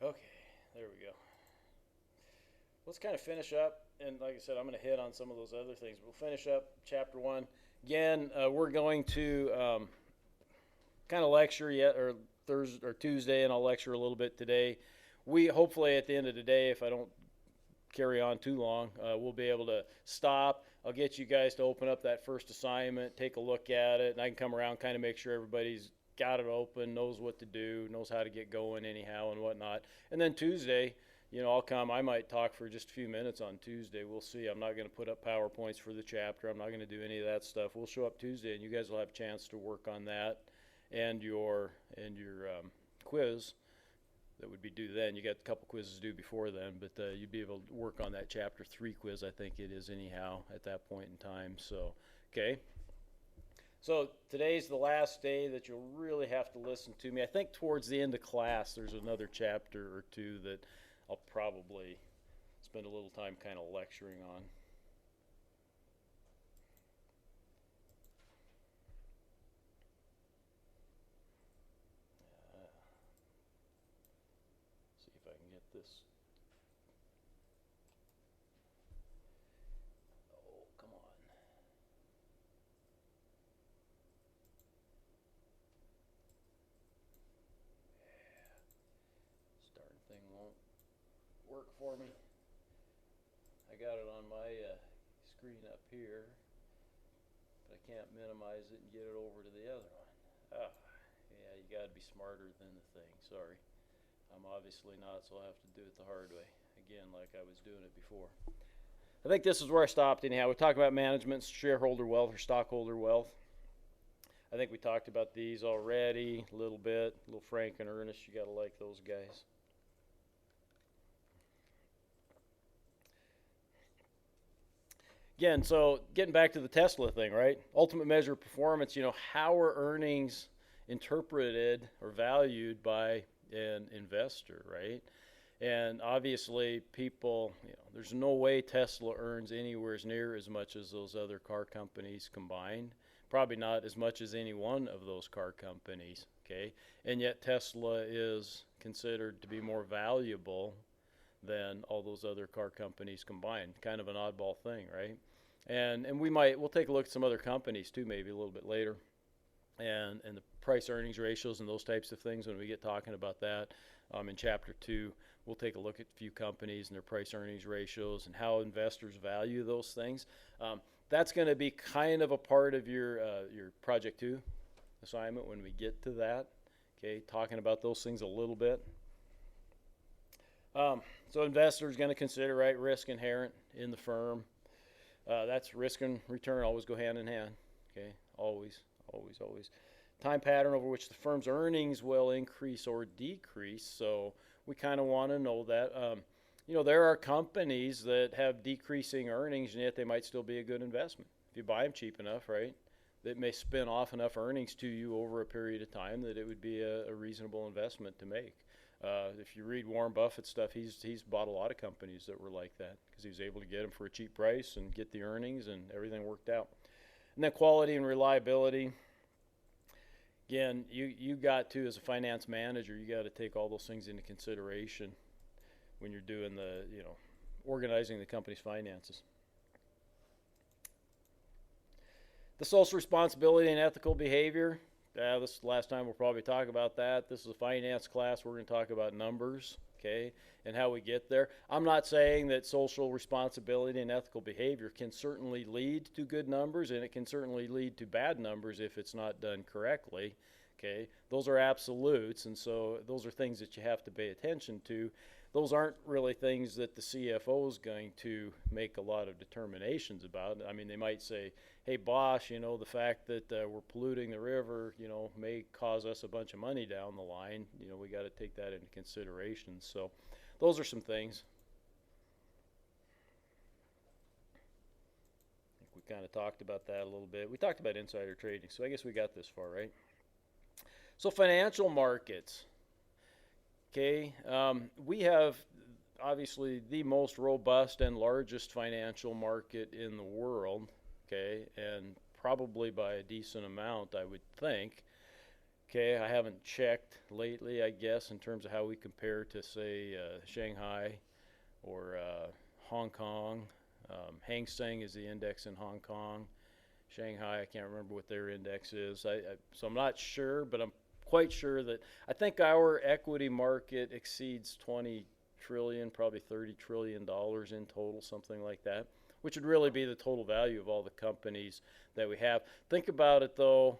Okay, there we go. Let's kind of finish up, and like I said, I'm going to hit on some of those other things. We'll finish up chapter one. Again, we're going to kind of lecture yet, or Thursday or Tuesday, and I'll lecture a little bit today. We hopefully at the end of the day, if I don't carry on too long, we'll be able to stop. I'll get you guys to open up that first assignment, take a look at it, and I can come around, kind of make sure everybody's got it open, knows what to do, knows how to get going anyhow and whatnot. And then Tuesday, I'll come. I might talk for just a few minutes on Tuesday. We'll see. I'm not going to put up PowerPoints for the chapter. I'm not going to do any of that stuff. We'll show up Tuesday, and you guys will have a chance to work on that and your quiz that would be due then. You got a couple quizzes due before then, but you'd be able to work on that chapter 3 quiz. I think it is anyhow at that point in time. So, okay. So today's the last day that you'll really have to listen to me. I think towards the end of class, there's another chapter or two that I'll probably spend a little time kind of lecturing on. See if I can get this. Oh, come on. Darn thing won't work for me. I got it on my screen up here, but I can't minimize it and get it over to the other one. Ah, yeah, you got to be smarter than the thing. Sorry. I'm obviously not, so I'll have to do it the hard way. Again, like I was doing it before. I think this is where I stopped anyhow. We talked about management, shareholder wealth, or stockholder wealth. I think we talked about these already a little bit. Little Frank and Ernest, you got to like those guys. Again, so getting back to the Tesla thing, right? Ultimate measure of performance, how are earnings interpreted or valued by an investor, right? And obviously, people, there's no way Tesla earns anywhere near as much as those other car companies combined. Probably not as much as any one of those car companies, okay? And yet Tesla is considered to be more valuable than all those other car companies combined. Kind of an oddball thing, right? And we'll take a look at some other companies too, maybe a little bit later, and the price earnings ratios and those types of things when we get talking about that. In chapter 2, we'll take a look at a few companies and their price earnings ratios and how investors value those things. That's going to be kind of a part of your project 2 assignment when we get to that. Okay, talking about those things a little bit. So investors going to consider, right, risk inherent in the firm. That's risk and return always go hand in hand. Okay, always. Time pattern over which the firm's earnings will increase or decrease. So we kind of want to know that. There are companies that have decreasing earnings, and yet they might still be a good investment if you buy them cheap enough, right? That may spin off enough earnings to you over a period of time that it would be a reasonable investment to make. If you read Warren Buffett stuff, he's bought a lot of companies that were like that because he was able to get them for a cheap price and get the earnings, and everything worked out. And then quality and reliability. Again, you got to, as a finance manager, you got to take all those things into consideration when you're doing organizing the company's finances. The social responsibility and ethical behavior. This is the last time we'll probably talk about that. This is a finance class. We're going to talk about numbers, okay, and how we get there. I'm not saying that social responsibility and ethical behavior can certainly lead to good numbers, and it can certainly lead to bad numbers if it's not done correctly, okay. Those are absolutes, and so those are things that you have to pay attention to. Those aren't really things that the CFO is going to make a lot of determinations about. I mean, they might say, hey, boss, the fact that we're polluting the river, may cause us a bunch of money down the line. We got to take that into consideration. So those are some things. I think we kind of talked about that a little bit. We talked about insider trading, so I guess we got this far, right? So financial markets. Okay, we have obviously the most robust and largest financial market in the world, okay, and probably by a decent amount, I would think. Okay, I haven't checked lately, I guess, in terms of how we compare to, say, Shanghai or Hong Kong. Hang Seng is the index in Hong Kong. Shanghai, I can't remember what their index is. So I'm not sure, but I'm quite sure that I think our equity market exceeds 20 trillion, probably 30 trillion dollars in total, something like that, which would really be the total value of all the companies that we have. Think about it, though.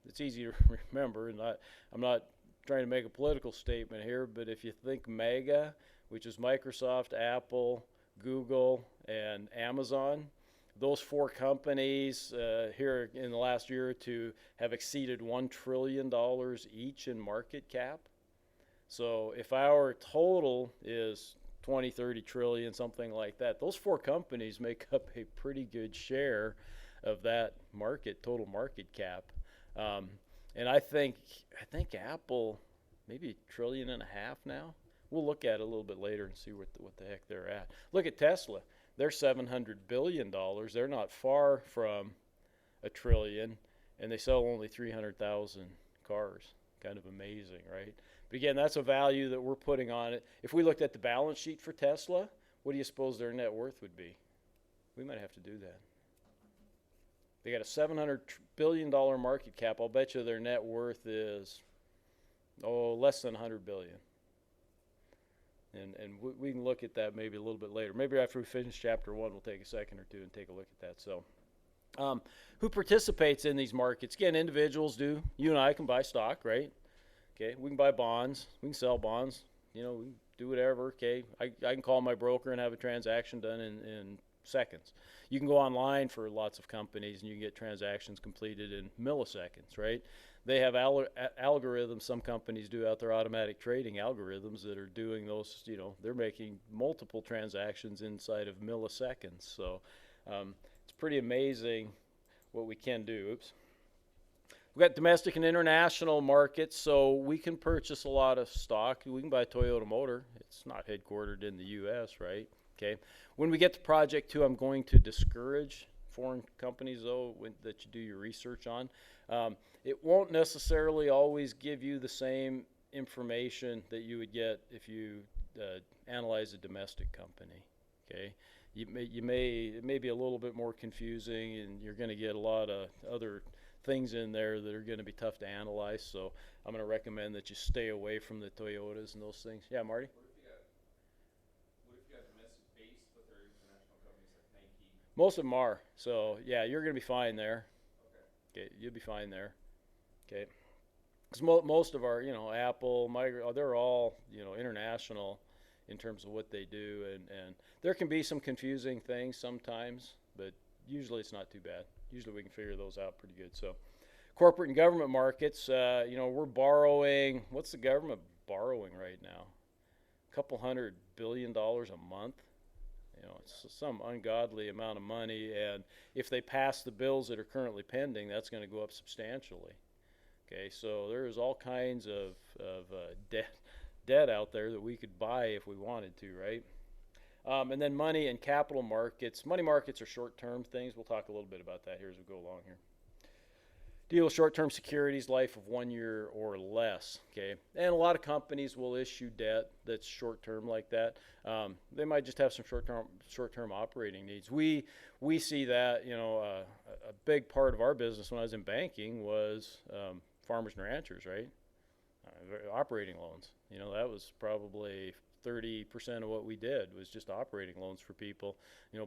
It's easy to remember, and I'm not trying to make a political statement here, but if you think MEGA, which is Microsoft, Apple, Google, and Amazon, those four companies here in the last year or two have exceeded $1 trillion each in market cap. So if our total is 20, 30 trillion, something like that, those four companies make up a pretty good share of that market, total market cap. And I think Apple, maybe $1.5 trillion now. We'll look at it a little bit later and see what the heck they're at. Look at Tesla. They're $700 billion. They're not far from $1 trillion, and they sell only 300,000 cars. Kind of amazing, right? But again, that's a value that we're putting on it. If we looked at the balance sheet for Tesla, what do you suppose their net worth would be? We might have to do that. They got a $700 billion market cap. I'll bet you their net worth is, less than $100 billion. And we can look at that maybe a little bit later. Maybe after we finish chapter 1, we'll take a second or two and take a look at that. So, who participates in these markets? Again, individuals do. You and I can buy stock, right? Okay, we can buy bonds. We can sell bonds. We can do whatever. Okay, I can call my broker and have a transaction done in seconds. You can go online for lots of companies and you can get transactions completed in milliseconds, right? They have algorithms, some companies do out there, automatic trading algorithms that are doing those, they're making multiple transactions inside of milliseconds. So it's pretty amazing what we can do. Oops. We've got domestic and international markets, so we can purchase a lot of stock. We can buy a Toyota Motor. It's not headquartered in the U.S., right? Okay. When we get to Project 2, I'm going to discourage foreign companies, though, that you do your research on. It won't necessarily always give you the same information that you would get if you analyze a domestic company. Okay, it may be a little bit more confusing, and you're going to get a lot of other things in there that are going to be tough to analyze. So I'm going to recommend that you stay away from the Toyotas and those things. Yeah, Marty. What if you got domestic based, but they're international companies like Nike? Most of them are. So yeah, you're going to be fine there. Okay, you'll be fine there. Okay, because most of our, Apple, Microsoft, they're all, international in terms of what they do, and there can be some confusing things sometimes, but usually it's not too bad. Usually we can figure those out pretty good. So, corporate and government markets, we're borrowing. What's the government borrowing right now? A couple $100 billion a month. It's some ungodly amount of money, and if they pass the bills that are currently pending, that's going to go up substantially. Okay, so there's all kinds of debt out there that we could buy if we wanted to, right? And then money and capital markets. Money markets are short-term things. We'll talk a little bit about that here as we go along here. Deal with short-term securities, life of 1 year or less. Okay, and a lot of companies will issue debt that's short-term like that. They might just have some short-term operating needs. We see that. A big part of our business when I was in banking was farmers and ranchers, right? Operating loans. That was probably 30% of what we did was just operating loans for people,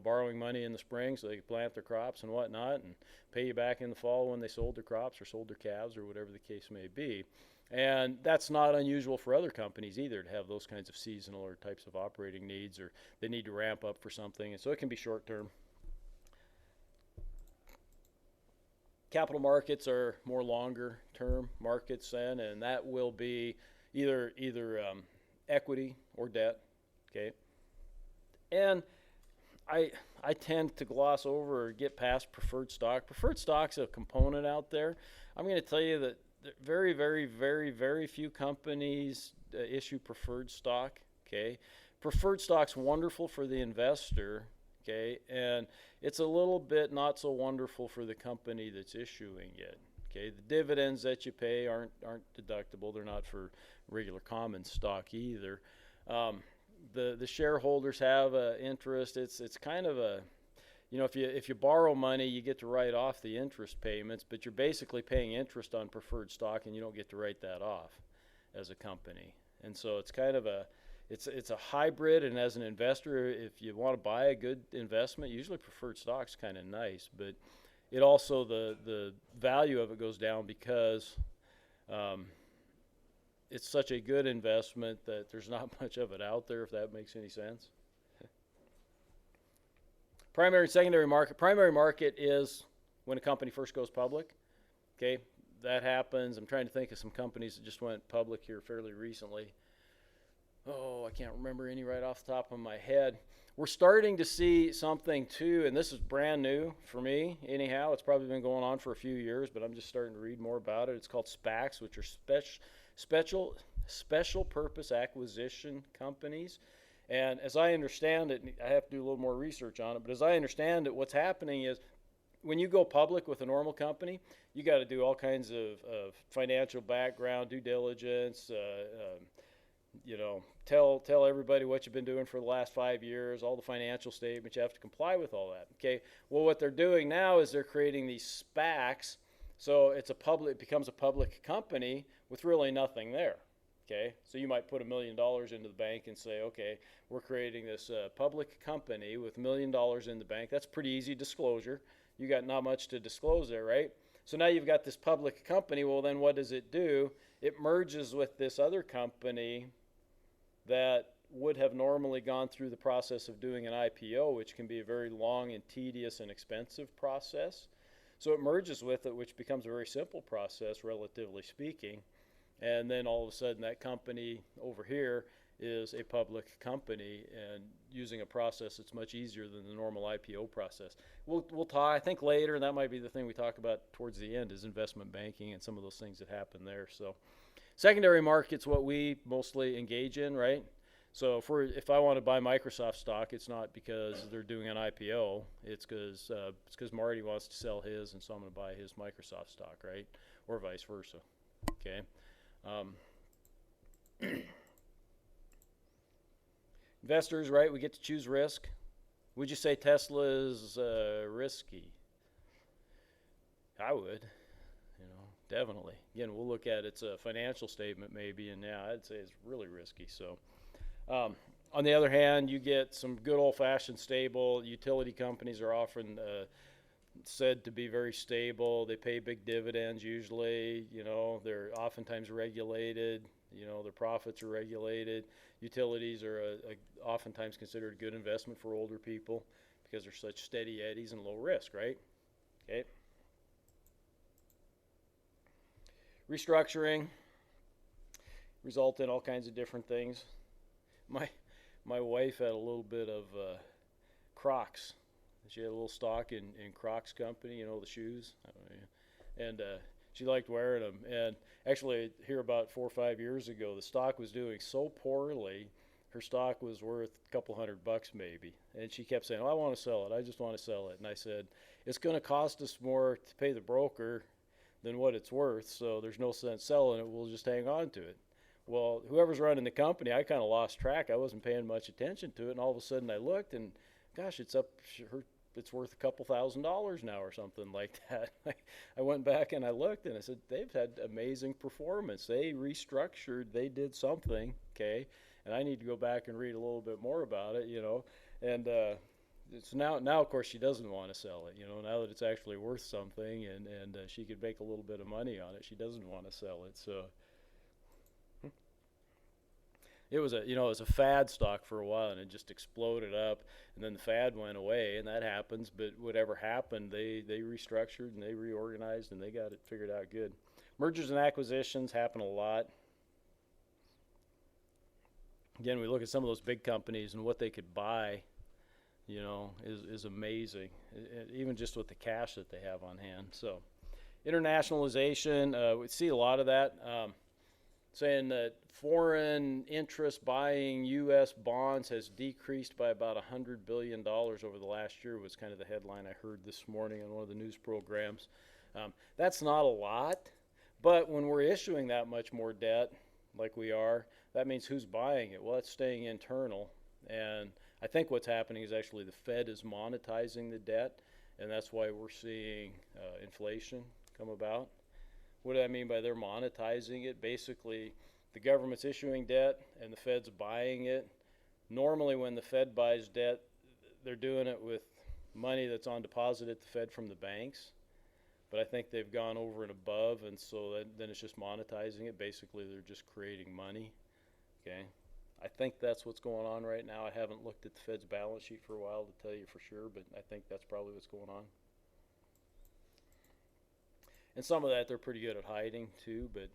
borrowing money in the spring so they could plant their crops and whatnot and pay you back in the fall when they sold their crops or sold their calves or whatever the case may be. And that's not unusual for other companies either to have those kinds of seasonal or types of operating needs, or they need to ramp up for something. And so it can be short term. Capital markets are more longer term markets then, and that will be either equity or debt. Okay, and I tend to gloss over or get past preferred stock. Preferred stock's a component out there. I'm going to tell you that very, very, very, very few companies issue preferred stock. Okay, preferred stock's wonderful for the investor. Okay, and it's a little bit not so wonderful for the company that's issuing it. Okay, the dividends that you pay aren't deductible. They're not for regular common stock either. The shareholders have interest. It's kind of a, you know, if you borrow money, you get to write off the interest payments, but you're basically paying interest on preferred stock, and you don't get to write that off as a company. And so it's kind of it's a hybrid. And as an investor, if you want to buy a good investment, usually preferred stock's kind of nice, but it also the value of it goes down because it's such a good investment that there's not much of it out there, if that makes any sense. Primary and secondary market. Primary market is when a company first goes public. Okay, that happens. I'm trying to think of some companies that just went public here fairly recently. Oh, I can't remember any right off the top of my head. We're starting to see something too, and this is brand new for me anyhow. It's probably been going on for a few years, but I'm just starting to read more about it. It's called SPACs, which are special purpose acquisition companies. And as I understand it, I have to do a little more research on it, but as I understand it, what's happening is when you go public with a normal company, you got to do all kinds of financial background, due diligence, you know, tell everybody what you've been doing for the last 5 years, all the financial statements. You have to comply with all that. Okay. Well, what they're doing now is they're creating these SPACs, so it becomes a public company with really nothing there. Okay, so you might put $1 million into the bank and say, okay, we're creating this public company with $1 million in the bank. That's pretty easy disclosure. You got not much to disclose there, right? So now you've got this public company. Well, then what does it do? It merges with this other company that would have normally gone through the process of doing an IPO, which can be a very long and tedious and expensive process. So it merges with it, which becomes a very simple process, relatively speaking. And then all of a sudden that company over here is a public company and using a process that's much easier than the normal IPO process. We'll talk, I think later, and that might be the thing we talk about towards the end, is investment banking and some of those things that happen there. So secondary market's what we mostly engage in, right? So if I want to buy Microsoft stock, it's not because they're doing an IPO. It's because Marty wants to sell his, and so I'm going to buy his Microsoft stock, right? Or vice versa. Okay. Investors, right? We get to choose risk. Would you say Tesla is risky? I would, definitely. Again, we'll look at its financial statement maybe, and yeah, I'd say it's really risky. So, on the other hand, you get some good old-fashioned stable utility companies are often said to be very stable. They pay big dividends usually. They're oftentimes regulated. Their profits are regulated. Utilities are oftentimes considered a good investment for older people because they're such steady eddies and low risk, right? Okay. Restructuring result in all kinds of different things. My wife had a little bit of Crocs. She had a little stock in Crocs company, the shoes, and she liked wearing them. And actually, here about 4 or 5 years ago, the stock was doing so poorly, her stock was worth a couple $100 maybe. And she kept saying, "Oh, I want to sell it. I just want to sell it." And I said, "It's going to cost us more to pay the broker than what it's worth, so there's no sense selling it. We'll just hang on to it." Well, whoever's running the company, I kind of lost track. I wasn't paying much attention to it, and all of a sudden I looked, and gosh, it's worth a couple $1,000s now or something like that. I went back and I looked, and I said, they've had amazing performance. They restructured, they did something, okay, and I need to go back and read a little bit more about it, and it's now of course she doesn't want to sell it, now that it's actually worth something, and she could make a little bit of money on it. She doesn't want to sell it. So it was a fad stock for a while, and it just exploded up, and then the fad went away, and that happens. But whatever happened, they restructured and they reorganized, and they got it figured out good. Mergers and acquisitions happen a lot. Again, we look at some of those big companies and what they could buy, is amazing, even just with the cash that they have on hand. So internationalization, we see a lot of that. Saying that foreign interest buying U.S. bonds has decreased by about $100 billion over the last year was kind of the headline I heard this morning on one of the news programs. That's not a lot, but when we're issuing that much more debt, like we are, that means who's buying it? Well, it's staying internal. And I think what's happening is actually the Fed is monetizing the debt, and that's why we're seeing inflation come about. What do I mean by they're monetizing it? Basically, the government's issuing debt and the Fed's buying it. Normally, when the Fed buys debt, they're doing it with money that's on deposit at the Fed from the banks. But I think they've gone over and above, and so then it's just monetizing it. Basically, they're just creating money. Okay, I think that's what's going on right now. I haven't looked at the Fed's balance sheet for a while to tell you for sure, but I think that's probably what's going on. And some of that they're pretty good at hiding too, but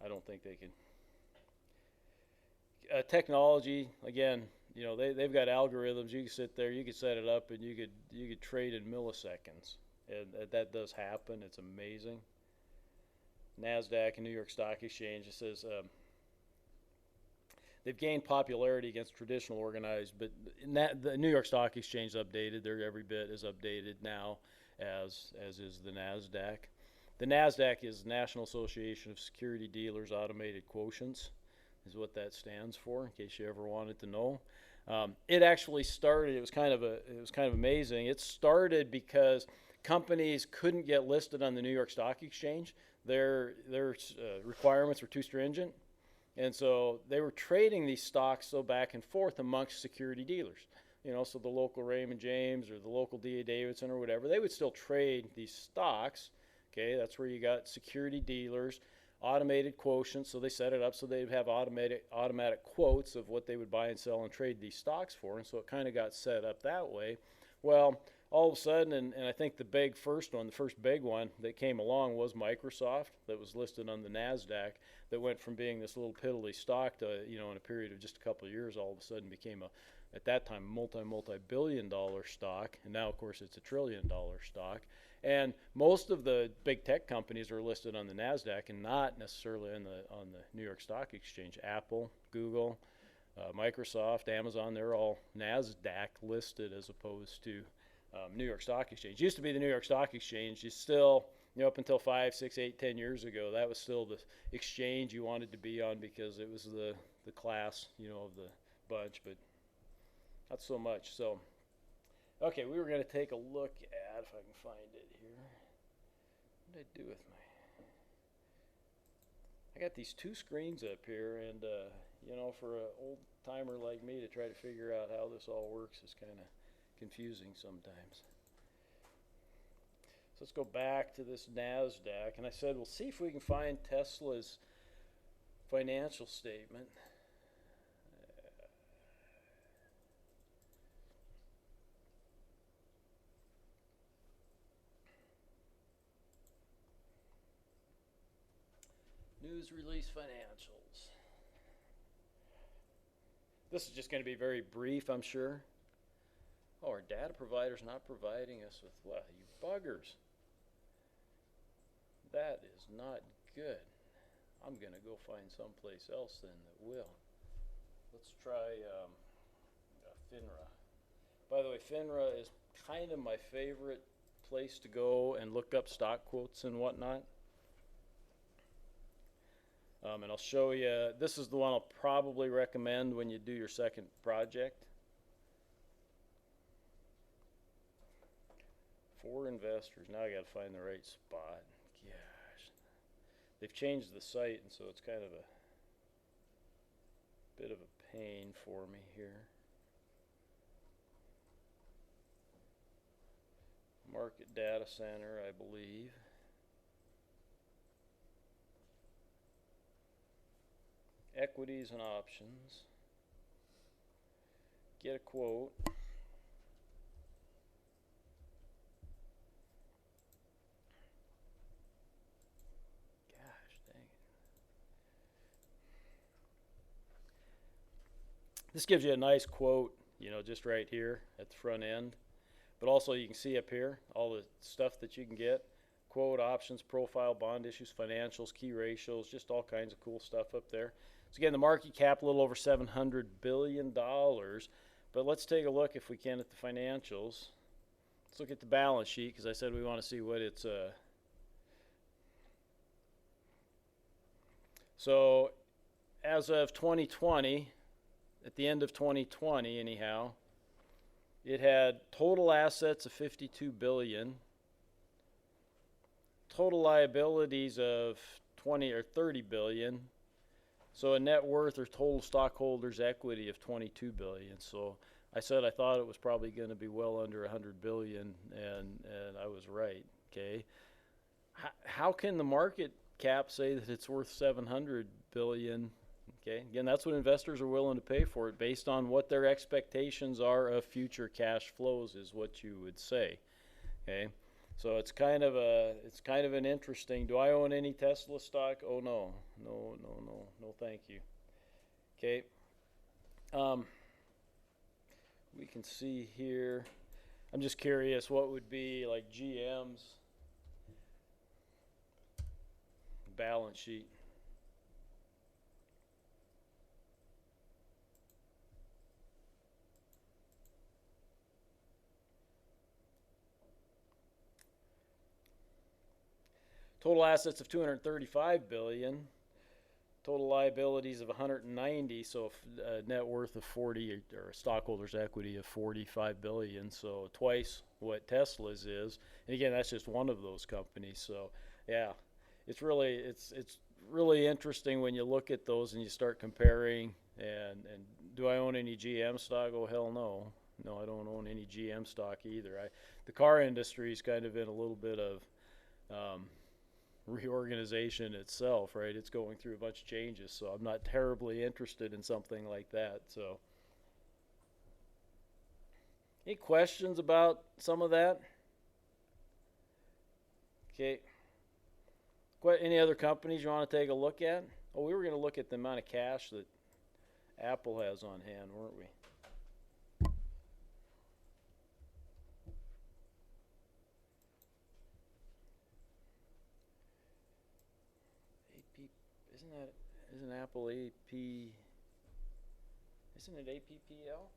I don't think they can. Technology, again, you know, they've got algorithms. You can sit there, you could set it up, and you could trade in milliseconds, and that does happen. It's amazing. NASDAQ and New York Stock Exchange, it says they've gained popularity against traditional organized, but the New York Stock Exchange updated. They're every bit as updated now as is the NASDAQ. The NASDAQ is National Association of Security Dealers Automated Quotients, is what that stands for, in case you ever wanted to know. It actually started, it was kind of amazing. It started because companies couldn't get listed on the New York Stock Exchange. Their requirements were too stringent. And so they were trading these stocks so back and forth amongst security dealers. You know, so the local Raymond James or the local D.A. Davidson or whatever, they would still trade these stocks. Okay, that's where you got security dealers, automated quotients. So they set it up so they'd have automatic quotes of what they would buy and sell and trade these stocks for. And so it kind of got set up that way. Well, all of a sudden, and I think the first big one that came along was Microsoft, that was listed on the NASDAQ, that went from being this little piddly stock to, you know, in a period of just a couple of years, all of a sudden became at that time, multi-billion-dollar stock. And now, of course, it's $1 trillion stock. And most of the big tech companies are listed on the NASDAQ and not necessarily on the New York Stock Exchange. Apple, Google, Microsoft, Amazon, they're all NASDAQ listed as opposed to New York Stock Exchange. It used to be the New York Stock Exchange. You still, you know, up until 5, 6, 8, 10 years ago, that was still the exchange you wanted to be on because it was the class, you know, of the bunch, but not so much. So, okay, we were going to take a look at, if I can find it here. What did I do with I got these two screens up here, and, you know, for an old timer like me to try to figure out how this all works is kind of confusing sometimes. So let's go back to this NASDAQ, and I said we'll see if we can find Tesla's financial statement. News release financials. This is just going to be very brief, I'm sure. Oh, our data provider's not providing us with, well, you buggers. That is not good. I'm going to go find someplace else then that will. Let's try FINRA. By the way, FINRA is kind of my favorite place to go and look up stock quotes and whatnot. And I'll show you, this is the one I'll probably recommend when you do your second project. For investors, now I got to find the right spot. Gosh, they've changed the site, and so it's kind of a bit of a pain for me here. Market Data Center, I believe. Equities and options. Get a quote. This gives you a nice quote, you know, just right here at the front end. But also you can see up here all the stuff that you can get. Quote, options, profile, bond issues, financials, key ratios, just all kinds of cool stuff up there. So again, the market cap a little over $700 billion. But let's take a look, if we can, at the financials. Let's look at the balance sheet, because I said we want to see what its So as of 2020, at the end of 2020 anyhow, it had total assets of 52 billion, total liabilities of 20 or 30 billion, so a net worth or total stockholders equity of 22 billion. So I said I thought it was probably going to be well under 100 billion, and I was right. Okay, how can the market cap say that it's worth 700 billion? Okay, again, that's what investors are willing to pay for it based on what their expectations are of future cash flows, is what you would say. Okay, so it's kind of an interesting. Do I own any Tesla stock? Oh no, no, thank you. Okay, we can see here. I'm just curious what would be like GM's balance sheet. Total assets of 235 billion, total liabilities of 190, so a net worth of 40, or stockholders equity of 45 billion, so twice what Tesla's is. And again, that's just one of those companies. So yeah, it's really interesting when you look at those and you start comparing. And do I own any GM stock? Oh hell no. No, I don't own any GM stock either. The car industry is kind of in a little bit of reorganization itself, right? It's going through a bunch of changes, so I'm not terribly interested in something like that. So any questions about some of that? Okay, any other companies you want to take a look at? Oh, we were going to look at the amount of cash that Apple has on hand, weren't we? Isn't Apple AP? Isn't it APPL?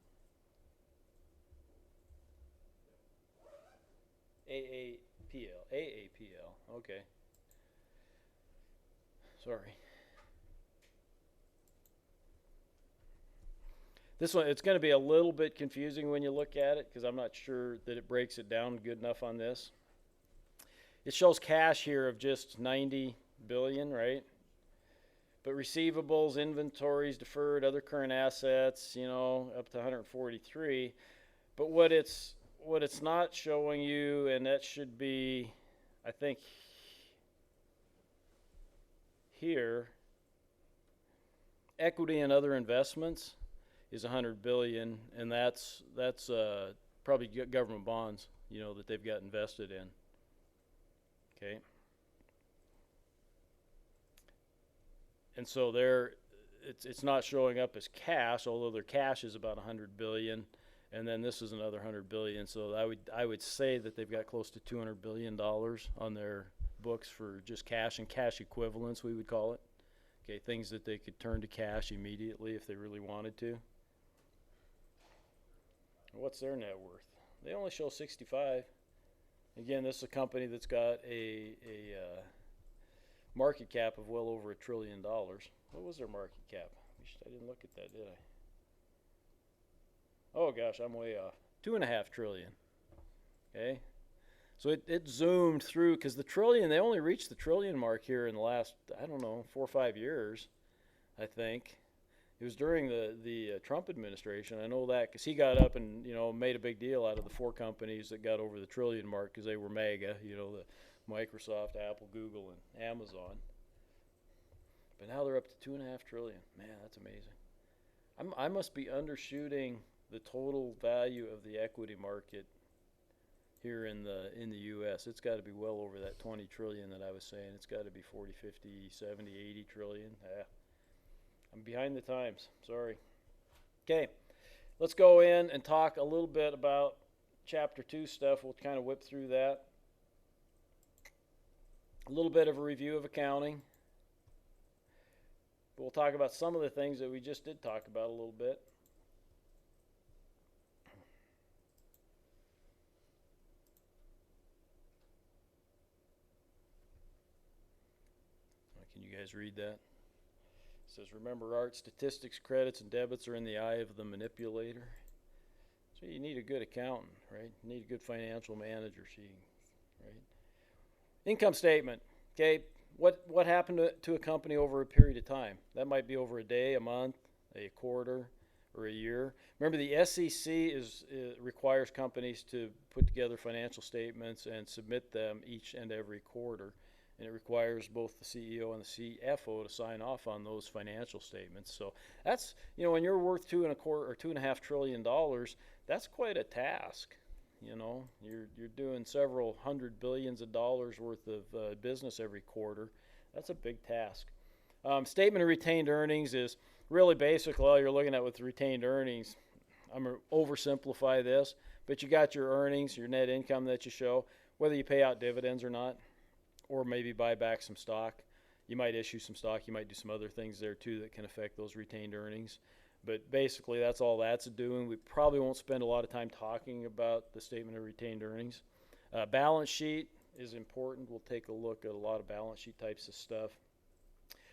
AAPL. Okay. Sorry. This one, it's going to be a little bit confusing when you look at it because I'm not sure that it breaks it down good enough on this. It shows cash here of just 90 billion, right? But receivables, inventories, deferred, other current assets, up to 143. But what it's not showing you, and that should be, I think, here, equity and other investments is 100 billion, and that's probably government bonds, that they've got invested in. Okay. And so it's not showing up as cash, although their cash is about 100 billion, and then this is another 100 billion. So I would say that they've got close to 200 billion dollars on their books for just cash and cash equivalents, we would call it. Okay, things that they could turn to cash immediately if they really wanted to. What's their net worth? They only show 65. Again, this is a company that's got a market cap of well over $1 trillion. What was their market cap? I didn't look at that, did I? Oh gosh, I'm way off. 2.5 trillion. Okay, so it zoomed through because the trillion, they only reached the trillion mark here in the last, I don't know, 4 or 5 years, I think. It was during the Trump administration. I know that because he got up and made a big deal out of the 4 companies that got over the trillion mark because they were mega. The Microsoft, Apple, Google, and Amazon. But now they're up to 2.5 trillion. Man, that's amazing. I must be undershooting the total value of the equity market here in the U.S. It's got to be well over that 20 trillion that I was saying. It's got to be 40, 50, 70, 80 trillion. I'm behind the times. Sorry. Okay, let's go in and talk a little bit about Chapter 2 stuff. We'll kind of whip through that. A little bit of a review of accounting. We'll talk about some of the things that we just did talk about a little bit. Can you guys read that? says, remember, Art, statistics, credits, and debits are in the eye of the manipulator. So you need a good accountant, right? You need a good financial manager, right? Income statement, okay? What happened to a company over a period of time? That might be over a day, a month, a quarter, or a year. Remember, the SEC requires companies to put together financial statements and submit them each and every quarter. And it requires both the CEO and the CFO to sign off on those financial statements. So that's, when you're worth $2.25 or $2.5 trillion, that's quite a task. You're doing several hundred billions of dollars worth of business every quarter. That's a big task. Statement of retained earnings is really basically all you're looking at with retained earnings. I'm going to oversimplify this, but you got your earnings, your net income that you show, whether you pay out dividends or not, or maybe buy back some stock. You might issue some stock. You might do some other things there too that can affect those retained earnings. But basically, that's all that's doing. We probably won't spend a lot of time talking about the statement of retained earnings. Balance sheet is important. We'll take a look at a lot of balance sheet types of stuff.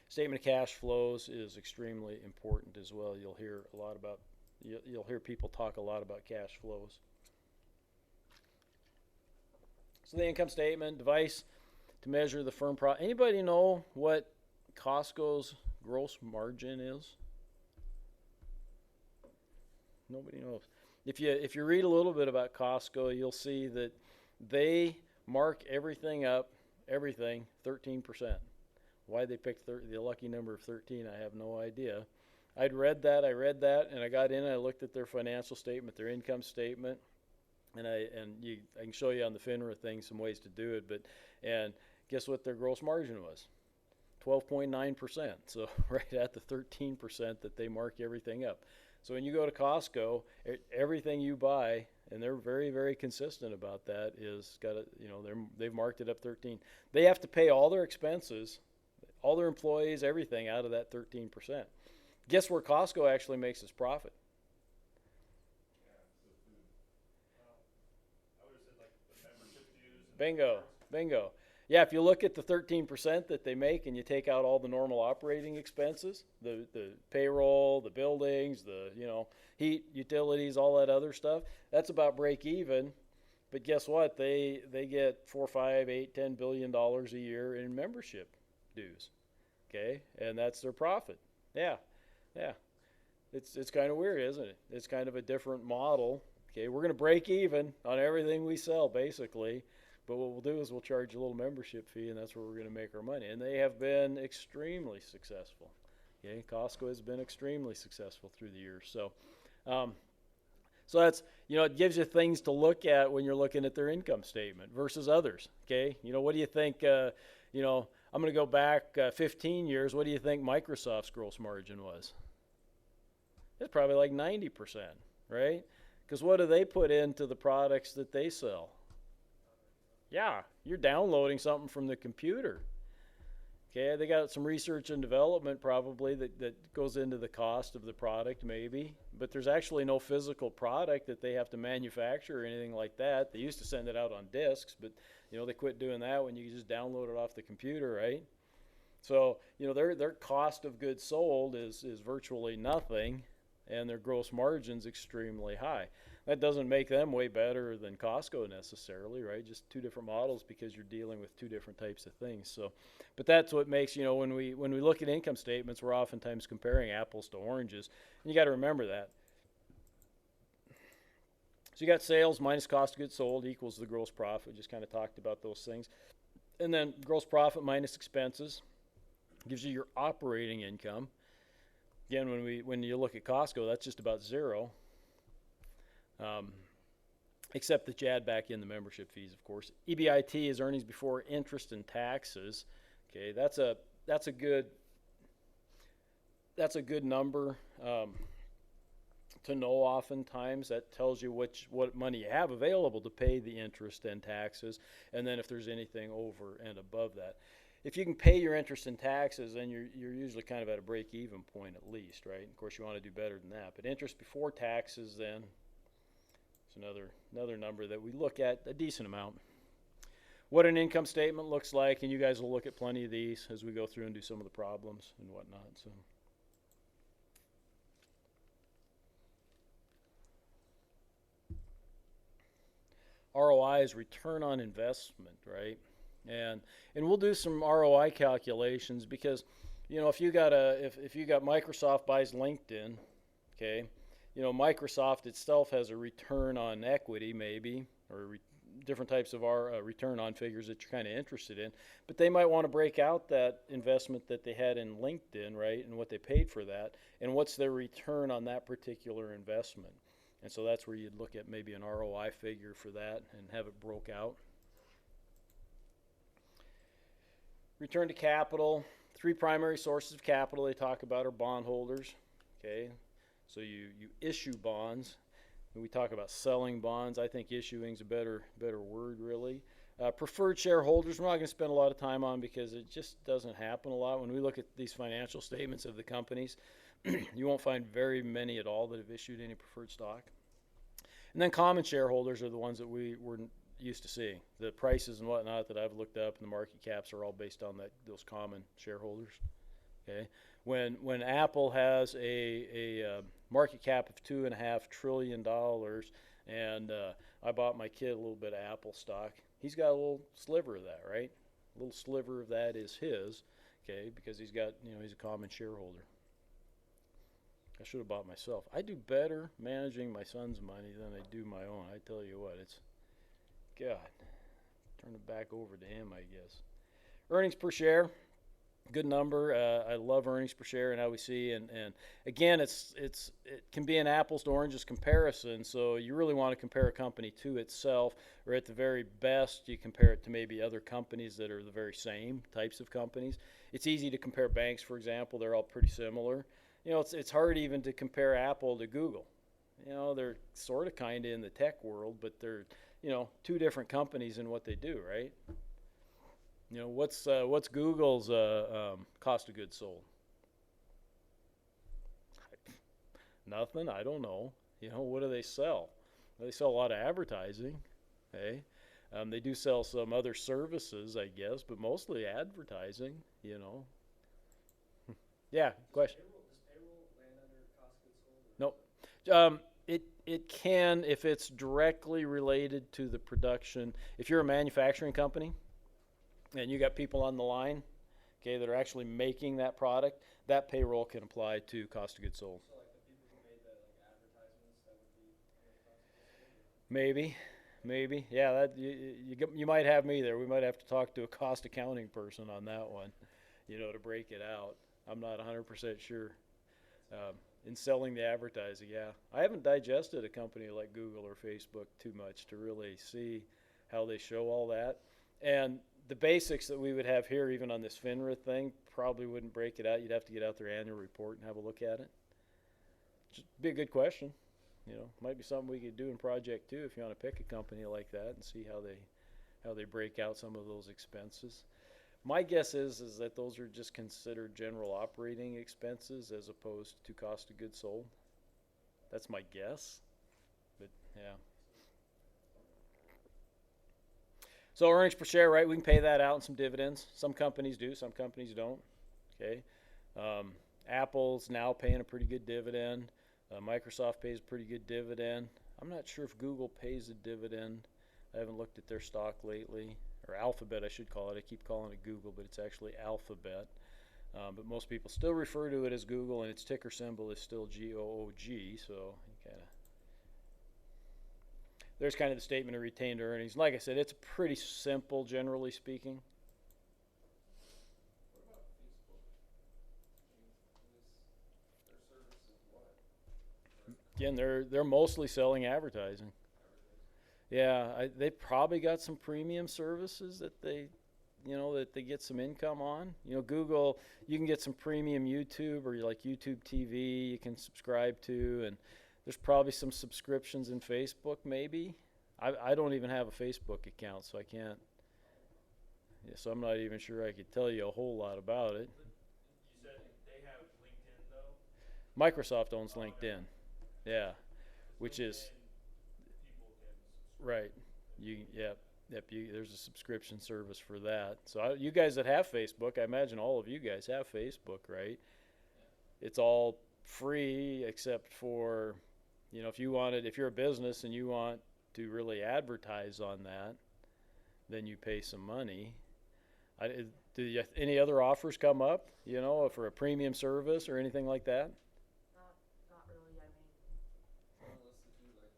Statement of cash flows is extremely important as well. You'll hear people talk a lot about cash flows. So the income statement, device to measure the firm profit. Anybody know what Costco's gross margin is? Nobody knows. If you read a little bit about Costco, you'll see that they mark everything up, 13%. Why they picked the lucky number of 13, I have no idea. I read that, and I got in and I looked at their financial statement, their income statement, and I can show you on the FINRA thing some ways to do it. And guess what their gross margin was? 12.9%. So right at the 13% that they mark everything up. So when you go to Costco, everything you buy, and they're very, very consistent about that, they've marked it up 13. They have to pay all their expenses, all their employees, everything out of that 13%. Guess where Costco actually makes its profit? I would have said like the membership dues. Bingo. Yeah, if you look at the 13% that they make and you take out all the normal operating expenses, the payroll, the buildings, the heat, utilities, all that other stuff, that's about break even. But guess what? They get $4, $5, $8, $10 billion a year in membership dues. Okay, and that's their profit. Yeah. It's kind of weird, isn't it? It's kind of a different model. Okay, we're going to break even on everything we sell, basically. But what we'll do is we'll charge a little membership fee, and that's where we're going to make our money. And they have been extremely successful. Okay, Costco has been extremely successful through the years. So that's, it gives you things to look at when you're looking at their income statement versus others. Okay, what do you think? I'm going to go back 15 years. What do you think Microsoft's gross margin was? It's probably like 90%, right? Because what do they put into the products that they sell? Yeah, you're downloading something from the computer. Okay, they got some research and development probably that goes into the cost of the product maybe, but there's actually no physical product that they have to manufacture or anything like that. They used to send it out on discs, but they quit doing that when you can just download it off the computer, right? So, their cost of goods sold is virtually nothing, and their gross margin's extremely high. That doesn't make them way better than Costco necessarily, right? Just two different models because you're dealing with two different types of things. So, but that's what makes, when we look at income statements, we're oftentimes comparing apples to oranges. And you got to remember that. So you got sales minus cost of goods sold equals the gross profit. We just kind of talked about those things. And then gross profit minus expenses gives you your operating income. Again, when you look at Costco, that's just about zero. Except that you add back in the membership fees, of course. EBIT is earnings before interest and taxes. Okay, that's a good number to know. Oftentimes, that tells you what money you have available to pay the interest and taxes, and then if there's anything over and above that. If you can pay your interest and taxes, then you're usually kind of at a break-even point at least, right? Of course, you want to do better than that. But interest before taxes, then, it's another number that we look at a decent amount. What an income statement looks like, and you guys will look at plenty of these as we go through and do some of the problems and whatnot. So, ROI is return on investment, right? And we'll do some ROI calculations because, you know, if you got Microsoft buys LinkedIn, okay, you know, Microsoft itself has a return on equity maybe, or different types of return on figures that you're kind of interested in, but they might want to break out that investment that they had in LinkedIn, right, and what they paid for that, and what's their return on that particular investment. And so that's where you'd look at maybe an ROI figure for that and have it broke out. Return to capital. Three primary sources of capital they talk about are bondholders. Okay, so you issue bonds. And we talk about selling bonds. I think issuing is a better word, really. Preferred shareholders, we're not going to spend a lot of time on because it just doesn't happen a lot. When we look at these financial statements of the companies, you won't find very many at all that have issued any preferred stock. And then common shareholders are the ones that we're used to seeing. The prices and whatnot that I've looked up and the market caps are all based on those common shareholders. Okay, when Apple has a market cap of $2.5 trillion, and I bought my kid a little bit of Apple stock, he's got a little sliver of that, right? A little sliver of that is his, okay, because he's a common shareholder. I should have bought myself. I do better managing my son's money than I do my own. I tell you what, it's God. Turn it back over to him, I guess. Earnings per share, good number. I love earnings per share and how we see. And again, it can be an apples to oranges comparison. So you really want to compare a company to itself, or at the very best, you compare it to maybe other companies that are the very same types of companies. It's easy to compare banks, for example. They're all pretty similar. You know, it's hard even to compare Apple to Google. You know, they're sort of kind of in the tech world, but they're, you know, two different companies in what they do, right? You know, what's Google's cost of goods sold? Nothing. I don't know. You know, what do they sell? They sell a lot of advertising. Okay, they do sell some other services, I guess, but mostly advertising. You know. Yeah. Question. Does payroll land under cost of goods sold? Nope. It can if it's directly related to the production. If you're a manufacturing company and you got people on the line, okay, that are actually making that product, that payroll can apply to cost of goods sold. So like the people who made the advertisements, that would be under cost of goods sold? Maybe. Yeah, that you might have me there. We might have to talk to a cost accounting person on that one, you know, to break it out. I'm not 100% sure. In selling the advertising, yeah. I haven't digested a company like Google or Facebook too much to really see how they show all that. And the basics that we would have here, even on this FINRA thing, probably wouldn't break it out. You'd have to get out their annual report and have a look at it. Just be a good question. You know, might be something we could do in Project 2 if you want to pick a company like that and see how they break out some of those expenses. My guess is that those are just considered general operating expenses as opposed to cost of goods sold. That's my guess, but yeah. So earnings per share, right? We can pay that out in some dividends. Some companies do, some companies don't. Okay. Apple's now paying a pretty good dividend. Microsoft pays a pretty good dividend. I'm not sure if Google pays a dividend. I haven't looked at their stock lately. Or Alphabet, I should call it. I keep calling it Google, but it's actually Alphabet. But most people still refer to it as Google, and its ticker symbol is still GOOG. So you there's kind of the statement of retained earnings. Like I said, it's pretty simple, generally speaking. What about Facebook? Their service is what? Again, they're mostly selling advertising. Yeah, they probably got some premium services that they get some income on. You know, Google, you can get some premium YouTube or like YouTube TV you can subscribe to, and there's probably some subscriptions in Facebook maybe. I don't even have a Facebook account, so I can't. Yeah, so I'm not even sure I could tell you a whole lot about it. You said they have LinkedIn though? Microsoft owns LinkedIn. Yeah, which is People can right. Yep. There's a subscription service for that. So you guys that have Facebook, I imagine all of you guys have Facebook, right? It's all free except for, you know, if you're a business and you want to really advertise on that, then you pay some money. Any other offers come up, you know, for a premium service or anything like that? Not really, I mean, Unless they do like,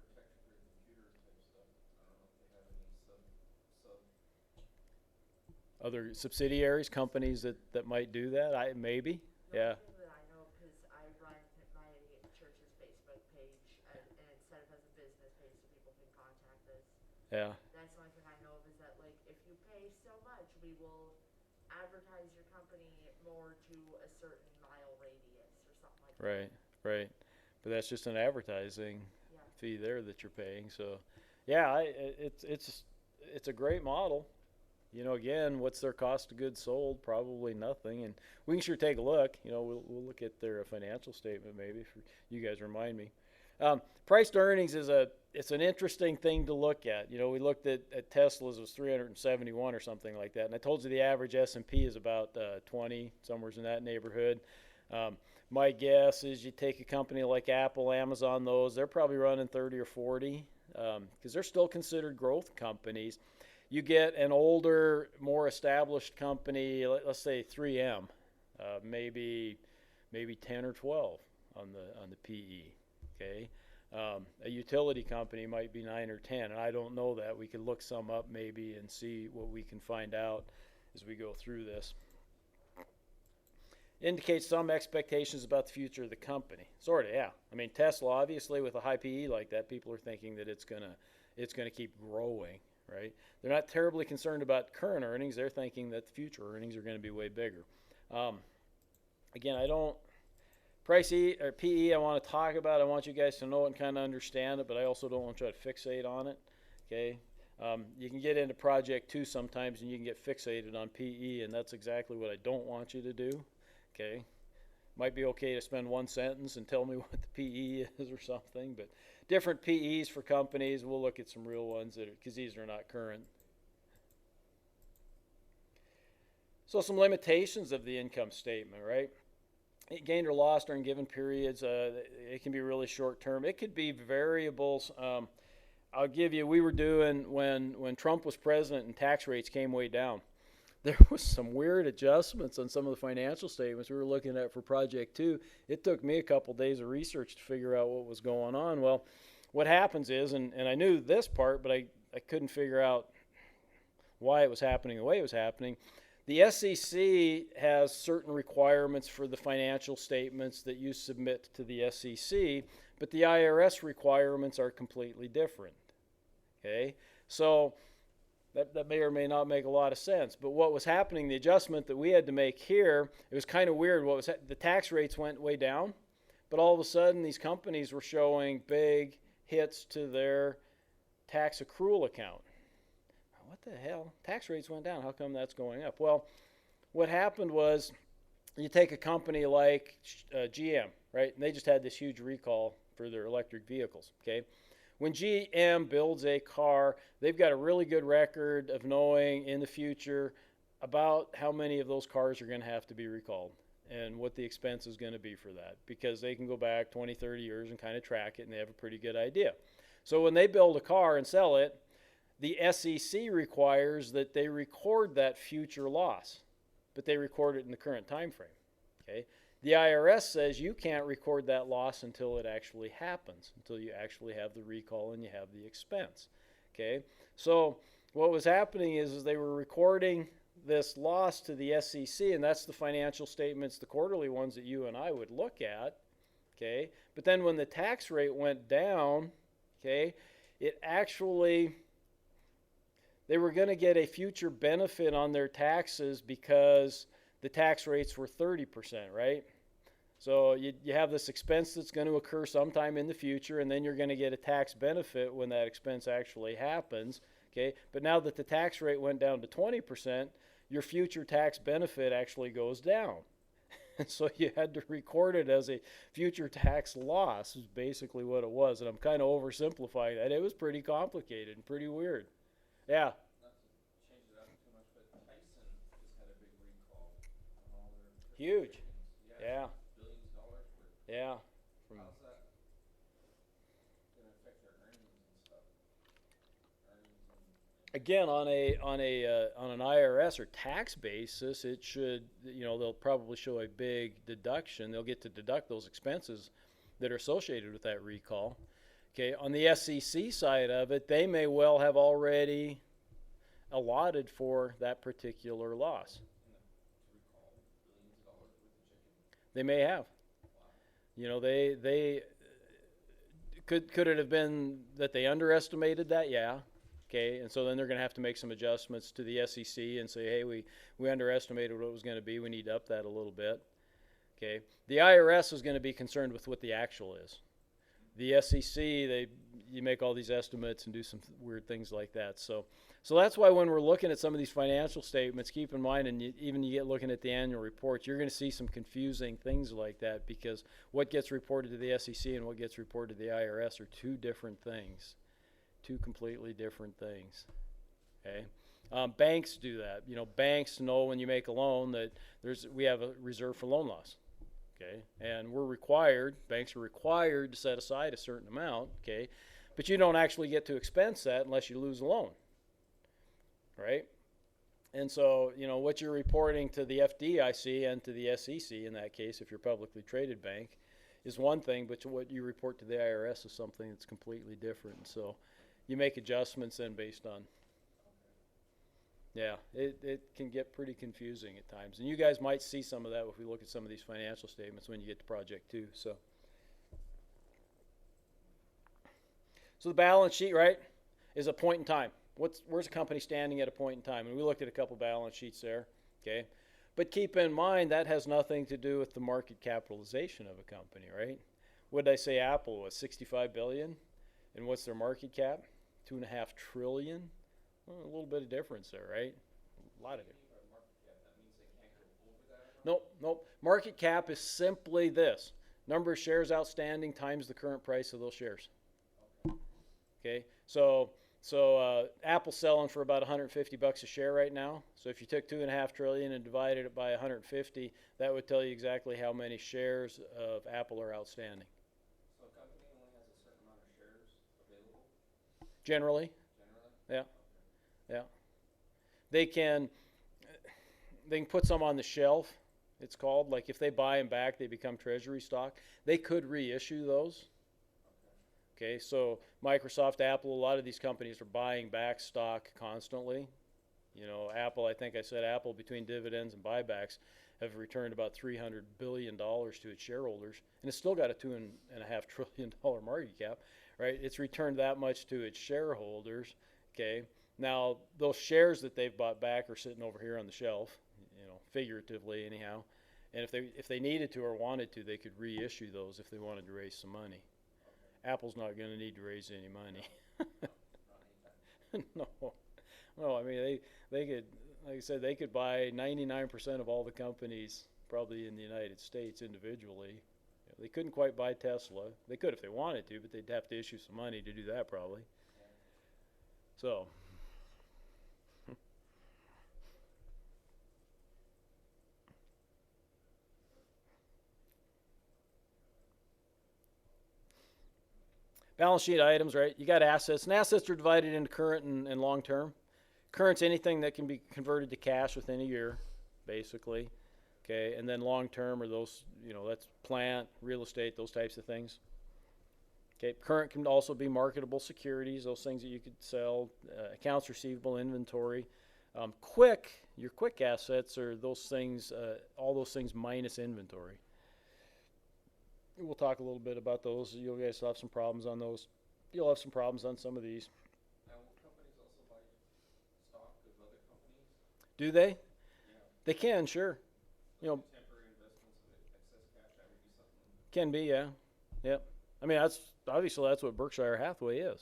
protection for your computers type stuff. I don't know if they have any sub. Other subsidiaries, companies that might do that? Maybe, the yeah. only thing that I know, cause I run my church's Facebook page, and it set up as a business page so people can contact us. Yeah, That's the only thing I know of, is that like, if you pay so much, we will advertise your company more to a certain mile radius or something like that. right, right. But that's just an advertising Yeah. fee there that you're paying. So, yeah, it's a great model. You know, again, what's their cost of goods sold? Probably nothing. And we can sure take a look. You know, we'll look at their financial statement maybe. If you guys remind me. Price to earnings it's an interesting thing to look at. You know, we looked at Tesla's, it was 371 or something like that, and I told you the average S&P is about 20, somewhere in that neighborhood. My guess is you take a company like Apple, Amazon, they're probably running 30 or 40 because they're still considered growth companies. You get an older, more established company, let's say 3M, maybe 10 or 12 on the PE. Okay, a utility company might be 9 or 10, and I don't know that. We could look some up maybe and see what we can find out as we go through this. Indicates some expectations about the future of the company. Sort of, yeah. I mean, Tesla, obviously, with a high PE like that, people are thinking that it's gonna keep growing, right? They're not terribly concerned about current earnings. They're thinking that the future earnings are going to be way bigger. Again, price or PE I want to talk about. I want you guys to know it and kind of understand it, but I also don't want to try to fixate on it. Okay, you can get into Project 2 sometimes and you can get fixated on PE, and that's exactly what I don't want you to do. Okay, might be okay to spend one sentence and tell me what the PE is or something, but different PEs for companies. We'll look at some real ones because these are not current. So some limitations of the income statement, right? It gained or lost during given periods. It can be really short term. It could be variables. I'll give you, we were doing, when Trump was president and tax rates came way down, there was some weird adjustments on some of the financial statements we were looking at for Project 2. It took me a couple days of research to figure out what was going on. Well, what happens is, and I knew this part, but I couldn't figure out why it was happening the way it was happening. The SEC has certain requirements for the financial statements that you submit to the SEC, but the IRS requirements are completely different. Okay, so that may or may not make a lot of sense. But what was happening, the adjustment that we had to make here, it was kind of weird. The tax rates went way down, but all of a sudden these companies were showing big hits to their tax accrual account. What the hell? Tax rates went down. How come that's going up? Well, what happened was you take a company like GM, right? And they just had this huge recall for their electric vehicles, okay? When GM builds a car, they've got a really good record of knowing in the future about how many of those cars are going to have to be recalled and what the expense is going to be for that, because they can go back 20, 30 years and kind of track it, and they have a pretty good idea. So when they build a car and sell it, the SEC requires that they record that future loss, but they record it in the current time frame. Okay? The IRS says you can't record that loss until it actually happens, until you actually have the recall and you have the expense. Okay? So what was happening is they were recording this loss to the SEC, and that's the financial statements, the quarterly ones that you and I would look at. Okay? But then when the tax rate went down, okay, it actually, they were going to get a future benefit on their taxes because the tax rates were 30%, right? So you have this expense that's going to occur sometime in the future, and then you're going to get a tax benefit when that expense actually happens, okay? But now that the tax rate went down to 20%, your future tax benefit actually goes down. And so you had to record it as a future tax loss is basically what it was. And I'm kind of oversimplifying that. It was pretty complicated and pretty weird. Yeah. Not to change it up too much, but Tyson just had a big recall on all their Huge. chickens. Yeah. Billions of dollars worth. Yeah. How's that? again, on an IRS or tax basis, it should, they'll probably show a big deduction. They'll get to deduct those expenses that are associated with that recall. Okay, on the SEC side of it, they may well have already allotted for that particular loss. They may have. They could it have been that they underestimated that? Yeah. Okay, and so then they're going to have to make some adjustments to the SEC and say, hey, we underestimated what it was going to be. We need to up that a little bit. Okay, the IRS is going to be concerned with what the actual is. The SEC, you make all these estimates and do some weird things like that. So that's why when we're looking at some of these financial statements, keep in mind, and even you get looking at the annual reports, you're going to see some confusing things like that, because what gets reported to the SEC and what gets reported to the IRS are two different things. Two completely different things. Okay, banks do that. Banks know when you make a loan that we have a reserve for loan loss. Okay, and banks are required to set aside a certain amount. Okay, but you don't actually get to expense that unless you lose a loan. Right, and so what you're reporting to the FDIC and to the SEC in that case, if you're a publicly traded bank, is one thing, but what you report to the IRS is something that's completely different. So you make adjustments then based on, it can get pretty confusing at times. And you guys might see some of that if we look at some of these financial statements when you get to Project 2. So the balance sheet, right, is a point in time. Where's a company standing at a point in time? And we looked at a couple balance sheets there, okay? But keep in mind that has nothing to do with the market capitalization of a company, right? What did I say Apple was? 65 billion? And what's their market cap? 2.5 trillion? Well, a little bit of difference there, right? A lot of difference. Nope. Market cap is simply this: number of shares outstanding times the current price of those shares. Okay, so Apple's selling for about $150 a share right now. So if you took 2.5 trillion and divided it by 150, that would tell you exactly how many shares of Apple are outstanding. So a company only has a certain amount of shares available? Generally. Yeah. They can put some on the shelf, it's called. Like if they buy them back, they become treasury stock. They could reissue those. Okay, so Microsoft, Apple, a lot of these companies are buying back stock constantly. Apple, I think I said Apple, between dividends and buybacks, have returned about $300 billion to its shareholders, and it's still got a $2.5 trillion market cap, right? It's returned that much to its shareholders. Okay, now those shares that they've bought back are sitting over here on the shelf, figuratively anyhow. And if they needed to or wanted to, they could reissue those if they wanted to raise some money. Apple's not going to need to raise any money. No. I mean, they could, like I said, they could buy 99% of all the companies probably in the United States individually. They couldn't quite buy Tesla. They could if they wanted to, but they'd have to issue some money to do that probably. So. Balance sheet items, right? You got assets, and assets are divided into current and long term. Current's anything that can be converted to cash within a year, basically. Okay, and then long term are those, that's plant, real estate, those types of things. Okay, current can also be marketable securities, those things that you could sell, accounts receivable, inventory. Your quick assets are those things, all those things minus inventory. We'll talk a little bit about those. You guys will have some problems on those. You'll have some problems on some of these. Now, will companies also buy stock of other companies? Do they? Yeah. They can, sure. Temporary investments of excess cash, that would be something. Can be, yeah. Yep. I mean, that's what Berkshire Hathaway is.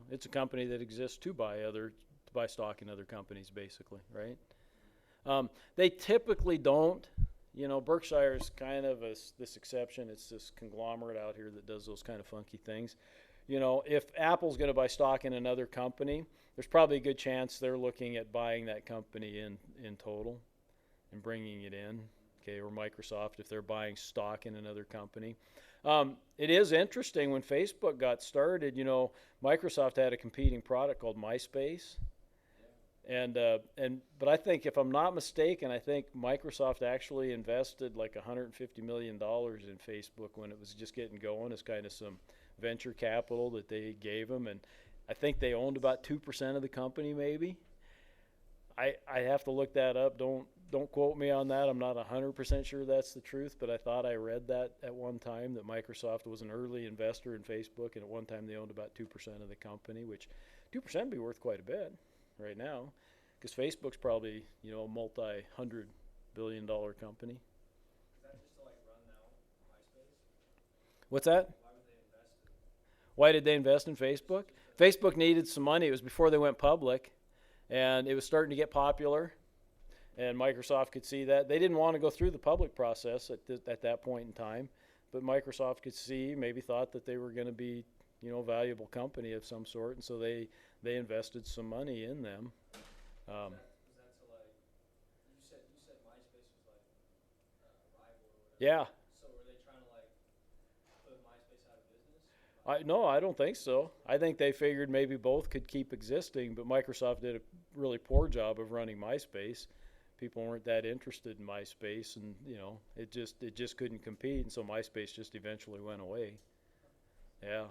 It's a company that exists to buy stock in other companies, basically, right? They typically don't. Berkshire is kind of this exception. It's this conglomerate out here that does those kind of funky things. If Apple's going to buy stock in another company, there's probably a good chance they're looking at buying that company in total and bringing it in. Okay, or Microsoft if they're buying stock in another company. It is interesting when Facebook got started. Microsoft had a competing product called MySpace. But I think if I'm not mistaken, I think Microsoft actually invested like $150 million in Facebook when it was just getting going as kind of some venture capital that they gave them. And I think they owned about 2% of the company, maybe. I have to look that up. Don't quote me on that. I'm not 100% sure that's the truth, but I thought I read that at one time that Microsoft was an early investor in Facebook, and at one time they owned about 2% of the company, which 2% would be worth quite a bit right now, because Facebook's probably, a multi-$100 billion company. Is that just to like run now MySpace? What's that? Why would they invest in it? Why did they invest in Facebook? Facebook needed some money. It was before they went public, and it was starting to get popular, and Microsoft could see that. They didn't want to go through the public process at that point in time, but Microsoft could see, maybe thought that they were going to be, a valuable company of some sort, and so they invested some money in them. Was that to like, you said MySpace was like a rival or whatever. Yeah. So were they trying to like put MySpace out of business? No, I don't think so. I think they figured maybe both could keep existing, but Microsoft did a really poor job of running MySpace. People weren't that interested in MySpace, and it just couldn't compete, and so MySpace just eventually went away. Yeah,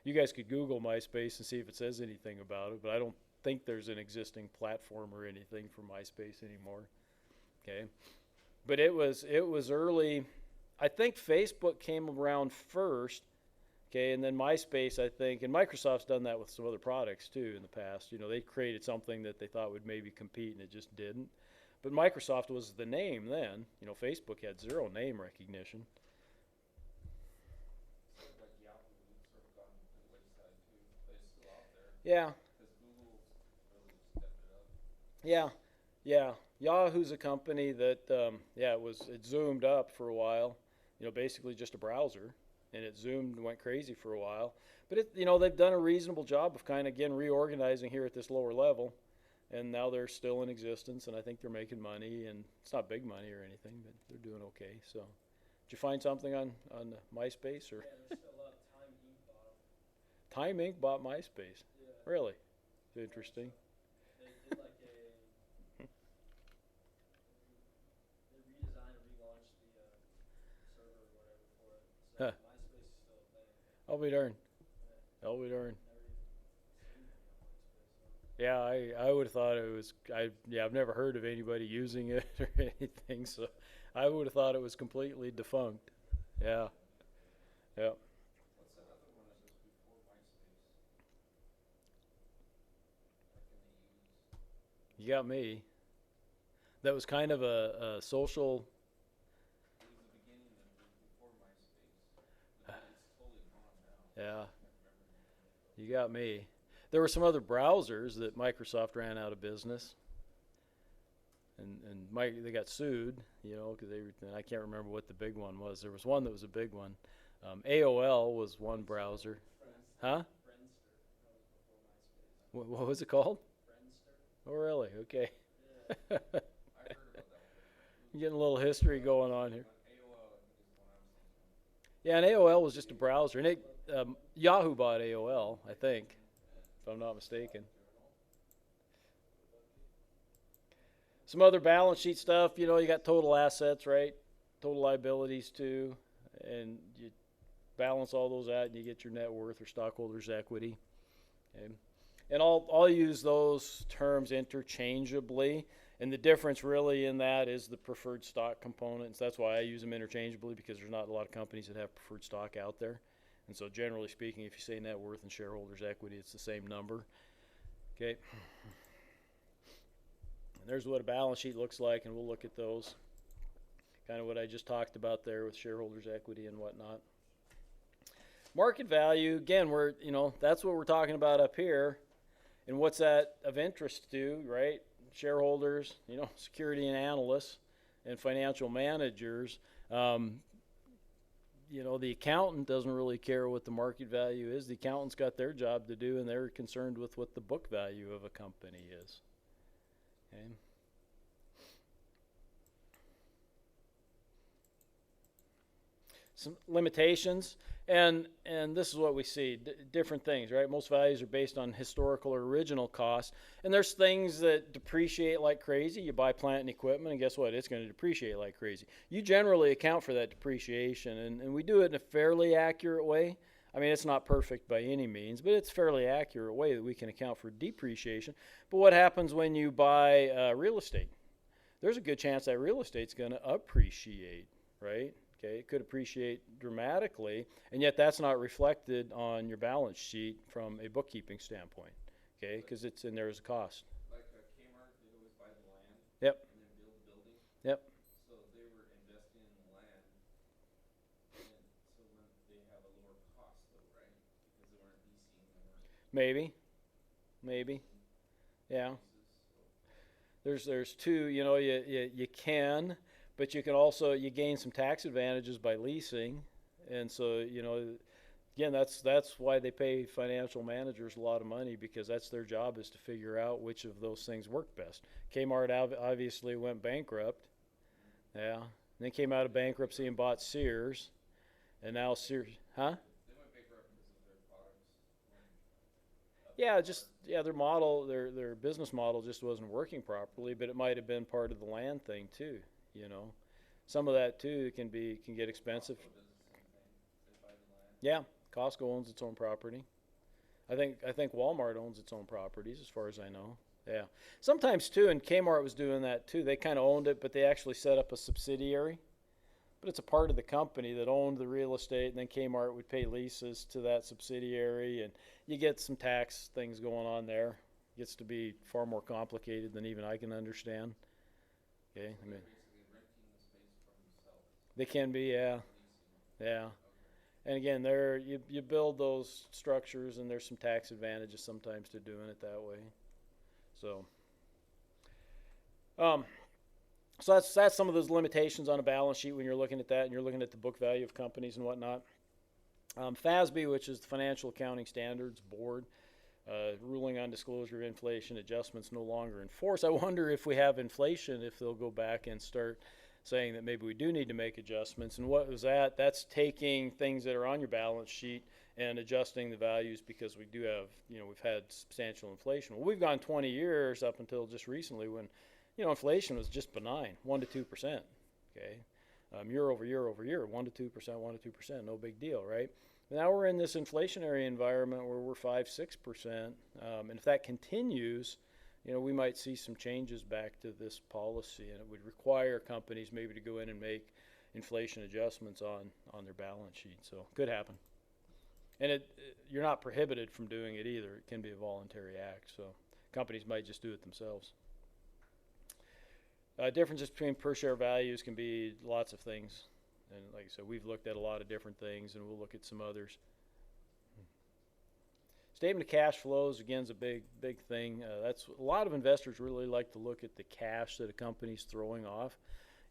you guys could Google MySpace and see if it says anything about it, but I don't think there's an existing platform or anything for MySpace anymore. Okay, but it was early. I think Facebook came around first. Okay, and then MySpace, I think, and Microsoft's done that with some other products too in the past. They created something that they thought would maybe compete, and it just didn't. But Microsoft was the name then. Facebook had zero name recognition. Sort of like Yahoo, sort of gone to the wayside too, but it's still out there. Yeah, Because Google really stepped it up. yeah. Yahoo's a company that, it zoomed up for a while. Basically just a browser, and it zoomed and went crazy for a while. But they've done a reasonable job of kind of again reorganizing here at this lower level. And now they're still in existence, and I think they're making money, and it's not big money or anything, but they're doing okay. So, did you find something on MySpace or? Yeah, there's still a lot of Time Inc. bought 'em. Time Inc. bought MySpace. Yeah. Really? Interesting. They did like they redesigned and relaunched the server or whatever for it. So Huh. MySpace is still a thing. I'll be darned. Yeah. I'll be darned. Never even seen anything on MySpace. So. Yeah, I would have thought it was. I've never heard of anybody using it or anything, so I would have thought it was completely defunct. Yeah. Yeah. What's that other one that was before MySpace? Like in the 80s. You got me. That was kind of a social. It was the beginning of it, before MySpace. But it's totally gone now. Yeah. I can't remember the name of it. You got me. There were some other browsers that Microsoft ran out of business, and they got sued, because I can't remember what the big one was. There was one that was a big one. AOL was one browser. Huh? Friendster. That was before MySpace. What was it called? Friendster. Oh, really? Okay. Yeah. I heard about that one. You're getting a little history going on here. AOL, I think, is the one I was thinking of. Yeah, and AOL was just a browser, and Yahoo bought AOL, I think, if I'm not mistaken. Some other balance sheet stuff, you got total assets, right? Total liabilities too, and you balance all those out, and you get your net worth or stockholders' equity. Okay. And I'll use those terms interchangeably, and the difference really in that is the preferred stock components. That's why I use them interchangeably, because there's not a lot of companies that have preferred stock out there. And so generally speaking, if you say net worth and shareholders' equity, it's the same number. Okay. And there's what a balance sheet looks like, and we'll look at those. Kind of what I just talked about there with shareholders' equity and whatnot. Market value, again, that's what we're talking about up here. And what's that of interest to, right? Shareholders, security and analysts, and financial managers. The accountant doesn't really care what the market value is. The accountant's got their job to do, and they're concerned with what the book value of a company is. Okay. some limitations, and this is what we see, different things, right? Most values are based on historical or original costs, and there's things that depreciate like crazy. You buy plant and equipment, and guess what? It's going to depreciate like crazy. You generally account for that depreciation, and we do it in a fairly accurate way. I mean, it's not perfect by any means, but it's a fairly accurate way that we can account for depreciation. But what happens when you buy real estate? There's a good chance that real estate's going to appreciate, right? Okay, it could appreciate dramatically, and yet that's not reflected on your balance sheet from a bookkeeping standpoint, okay, because it's in there as a cost. Like Kmart, they always buy the land. Yep. And then build the building. Yep. So they were investing in the land, and so when they have a lower cost though, right? Because they weren't leasing, they weren't Maybe, yeah. leases, so. There's two, you know, you can, but you can also, you gain some tax advantages by leasing. And so, you know, again, that's why they pay financial managers a lot of money, because that's their job, is to figure out which of those things work best. Kmart obviously went bankrupt. Yeah. And then came out of bankruptcy and bought Sears. And now Sears, huh? They went bankrupt because of their products. Their business model just wasn't working properly, but it might have been part of the land thing too, you know. Some of that too can get expensive. Costco does the same thing. They buy the land. Yeah, Costco owns its own property. I think Walmart owns its own properties, as far as I know. Yeah. Sometimes too, and Kmart was doing that too. They kind of owned it, but they actually set up a subsidiary. But it's a part of the company that owned the real estate, and then Kmart would pay leases to that subsidiary, and you get some tax things going on there. It gets to be far more complicated than even I can understand. Okay, I mean, Basically renting the space from themselves. they can be, yeah, Leasing. yeah. And again, you build those structures, and there's some tax advantages sometimes to doing it that way. So, so that's some of those limitations on a balance sheet when you're looking at that, and you're looking at the book value of companies and whatnot. FASB, which is the Financial Accounting Standards Board, ruling on disclosure of inflation adjustments no longer in force. I wonder if we have inflation, if they'll go back and start saying that maybe we do need to make adjustments. And what was that? That's taking things that are on your balance sheet and adjusting the values, because we do have, you know, we've had substantial inflation. Well, we've gone 20 years up until just recently when, you know, inflation was just benign, 1 to 2%. Okay, year over year over year, 1 to 2%, 1 to 2%, no big deal, right? Now we're in this inflationary environment where we're 5-6%, and if that continues, you know, we might see some changes back to this policy, and it would require companies maybe to go in and make inflation adjustments on their balance sheet. So could happen, and you're not prohibited from doing it either. It can be a voluntary act, so companies might just do it themselves. Differences between per share values can be lots of things. And like I said, we've looked at a lot of different things, and we'll look at some others. Statement of cash flows, again, is a big thing. That's a lot of investors really like to look at the cash that a company's throwing off.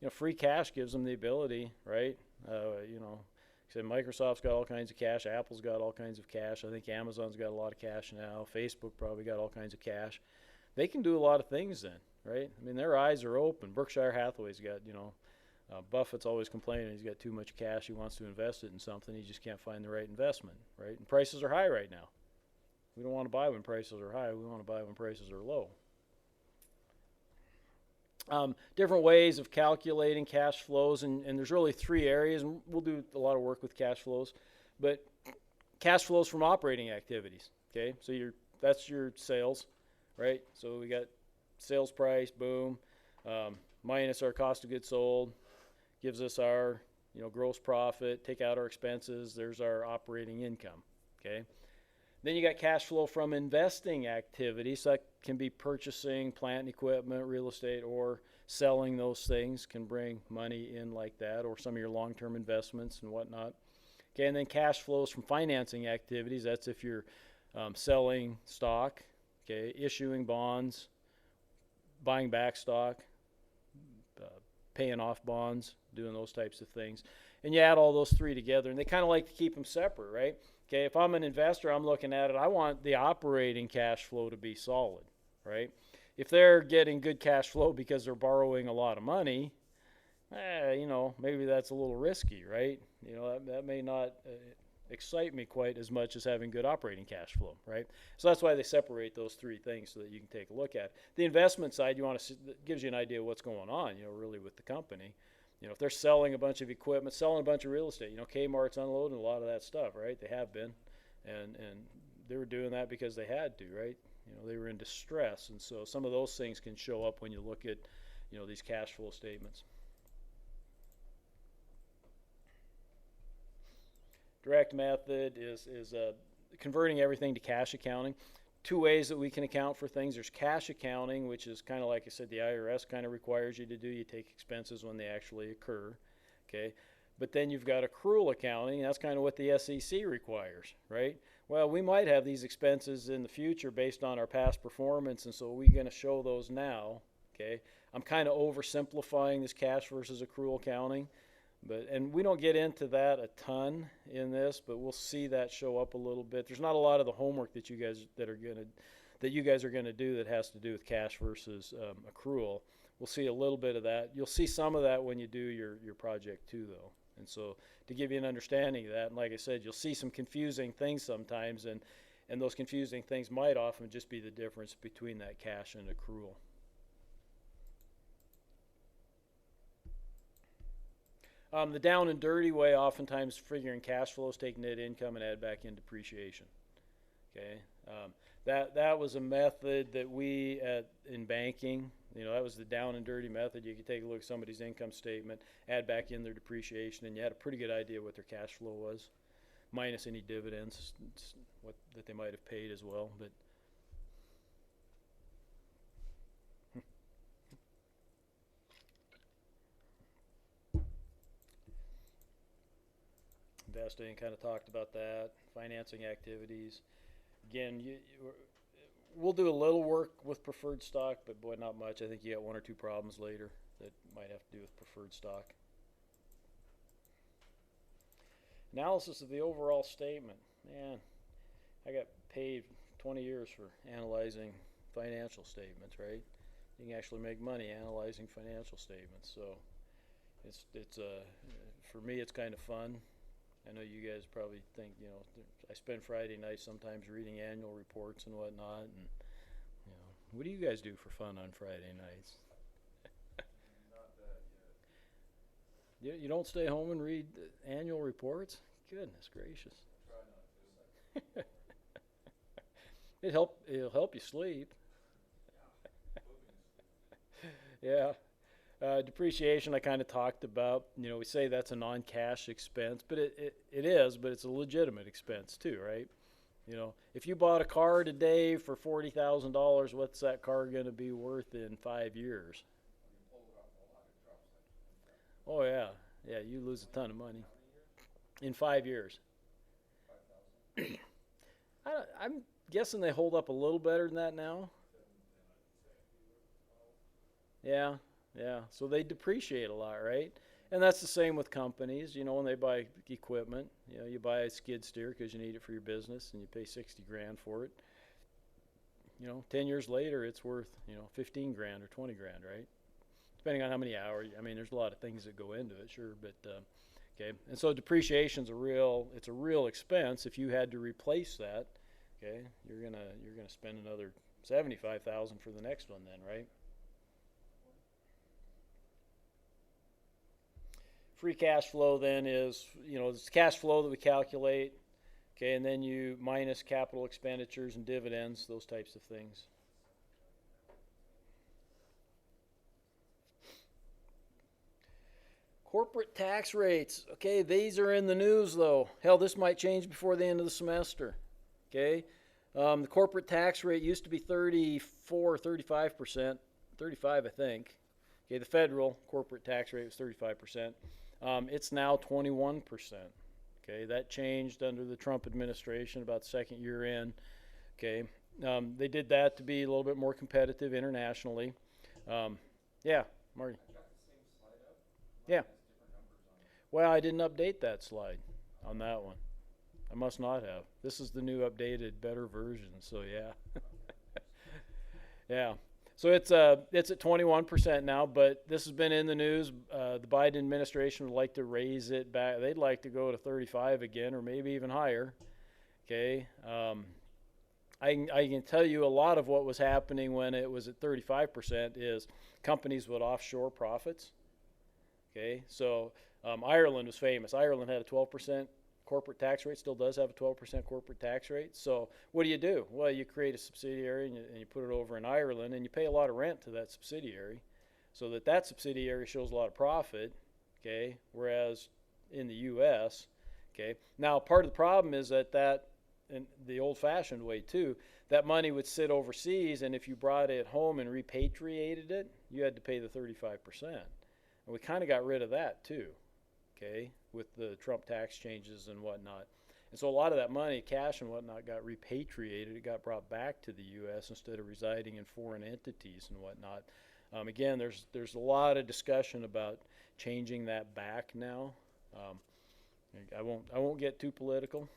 You know, free cash gives them the ability, right? You know, like I said, Microsoft's got all kinds of cash. Apple's got all kinds of cash. I think Amazon's got a lot of cash now. Facebook probably got all kinds of cash. They can do a lot of things then, right? I mean, their eyes are open. Berkshire Hathaway's got, you know, Buffett's always complaining he's got too much cash. He wants to invest it in something. He just can't find the right investment, right? And prices are high right now. We don't want to buy when prices are high. We want to buy when prices are low. Different ways of calculating cash flows, and there's really 3 areas, and we'll do a lot of work with cash flows. But cash flows from operating activities, okay? So that's your sales, right? So we got sales price, boom, minus our cost of goods sold, gives us our, you know, gross profit. Take out our expenses, there's our operating income, okay? Then you got cash flow from investing activities. So that can be purchasing plant and equipment, real estate, or selling those things can bring money in like that, or some of your long-term investments and whatnot. Okay, and then cash flows from financing activities. That's if you're selling stock, okay, issuing bonds, buying back stock, paying off bonds, doing those types of things. And you add all those 3 together, and they kind of like to keep them separate, right? Okay, if I'm an investor, I'm looking at it, I want the operating cash flow to be solid, right? If they're getting good cash flow because they're borrowing a lot of money, you know, maybe that's a little risky, right? You know, that may not excite me quite as much as having good operating cash flow, right? So that's why they separate those three things so that you can take a look at it. The investment side, you want to gives you an idea of what's going on, you know, really with the company. You know, if they're selling a bunch of equipment, selling a bunch of real estate, you know, Kmart's unloading a lot of that stuff, right? They have been, and they were doing that because they had to, right? You know, they were in distress, and so some of those things can show up when you look at, you know, these cash flow statements. Direct method is converting everything to cash accounting. Two ways that we can account for things. There's cash accounting, which is kind of like I said, the IRS kind of requires you to do. You take expenses when they actually occur, okay? But then you've got accrual accounting, and that's kind of what the SEC requires, right? Well, we might have these expenses in the future based on our past performance, and so we're going to show those now, okay? I'm kind of oversimplifying this cash versus accrual accounting. And we don't get into that a ton in this, but we'll see that show up a little bit. There's not a lot of the homework that you guys are gonna do that has to do with cash versus accrual. We'll see a little bit of that. You'll see some of that when you do your project too, though. And so to give you an understanding of that, and like I said, you'll see some confusing things sometimes, and those confusing things might often just be the difference between that cash and accrual. The down and dirty way, oftentimes figuring cash flows, take net income and add back in depreciation. Okay, that was a method that we in banking, you know, that was the down and dirty method. You could take a look at somebody's income statement, add back in their depreciation, and you had a pretty good idea what their cash flow was, minus any dividends that they might have paid as well. But investing, kind of talked about that. Financing activities. Again, we'll do a little work with preferred stock, but boy, not much. I think you got one or two problems later that might have to do with preferred stock. Analysis of the overall statement. Man, I got paid 20 years for analyzing financial statements, right? You can actually make money analyzing financial statements. So it's for me, it's kind of fun. I know you guys probably think, you know, I spend Friday nights sometimes reading annual reports and whatnot, and, you know, what do you guys do for fun on Friday nights? Not that yet. You don't stay home and read annual reports? Goodness gracious. Try not to. It'll help you sleep. Yeah. Depreciation I kind of talked about. You know, we say that's a non-cash expense, but it is, but it's a legitimate expense too, right? You know, if you bought a car today for $40,000, what's that car going to be worth in 5 years? Oh yeah, yeah, you lose a ton of money in 5 years. I'm guessing they hold up a little better than that now. Yeah. Yeah, so they depreciate a lot, right? And that's the same with companies. You know, when they buy equipment, you know, you buy a skid steer because you need it for your business, and you pay 60 grand for it. You know, 10 years later, it's worth, you know, 15 grand or 20 grand, right? Depending on how many hours. I mean, there's a lot of things that go into it, sure, but okay. And so depreciation's a real expense. If you had to replace that, okay, you're gonna spend another $75,000 for the next one, then, right? Free cash flow then is, you know, it's cash flow that we calculate, okay, and then you minus capital expenditures and dividends, those types of things. Corporate tax rates, okay, these are in the news though. Hell, this might change before the end of the semester, okay. The corporate tax rate used to be 35%, 35 I think. Okay, the federal corporate tax rate was 35%. It's now 21%. Okay, that changed under the Trump administration about the second year in. Okay, they did that to be a little bit more competitive internationally. Yeah, Marty. I got the same slide up. Yeah. Has different numbers on it. Well, I didn't update that slide on that one. I must not have. This is the new updated, better version. So yeah, yeah. So it's at 21% now, but this has been in the news. The Biden administration would like to raise it back. They'd like to go to 35 again, or maybe even higher. Okay. I can tell you a lot of what was happening when it was at 35% is companies would offshore profits. Okay, so Ireland was famous. Ireland had a 12% corporate tax rate, still does have a 12% corporate tax rate. So what do? Well, you create a subsidiary and you put it over in Ireland, and you pay a lot of rent to that subsidiary, so that subsidiary shows a lot of profit. Okay, whereas in the U.S., okay, now part of the problem is that in the old-fashioned way too, that money would sit overseas, and if you brought it home and repatriated it, you had to pay the 35%. And we kind of got rid of that too, okay, with the Trump tax changes and whatnot. And so a lot of that money, cash and whatnot, got repatriated. It got brought back to the U.S. instead of residing in foreign entities and whatnot. Again, there's a lot of discussion about changing that back now. I won't get too political.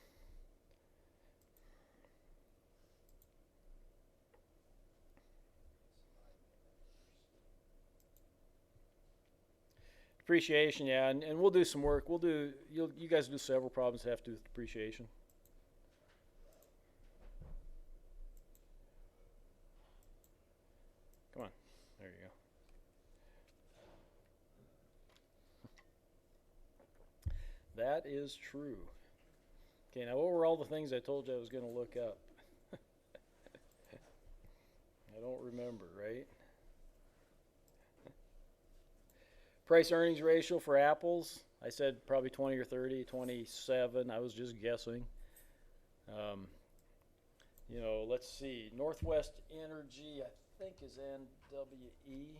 Depreciation, yeah, and we'll do some work. You guys do several problems that have to do with depreciation. Come on, there you go. That is true. Okay, now what were all the things I told you I was going to look up? I don't remember, right? Price earnings ratio for apples, I said probably 20 or 30, 27. I was just guessing. Let's see. Northwest Energy, I think, is NWE.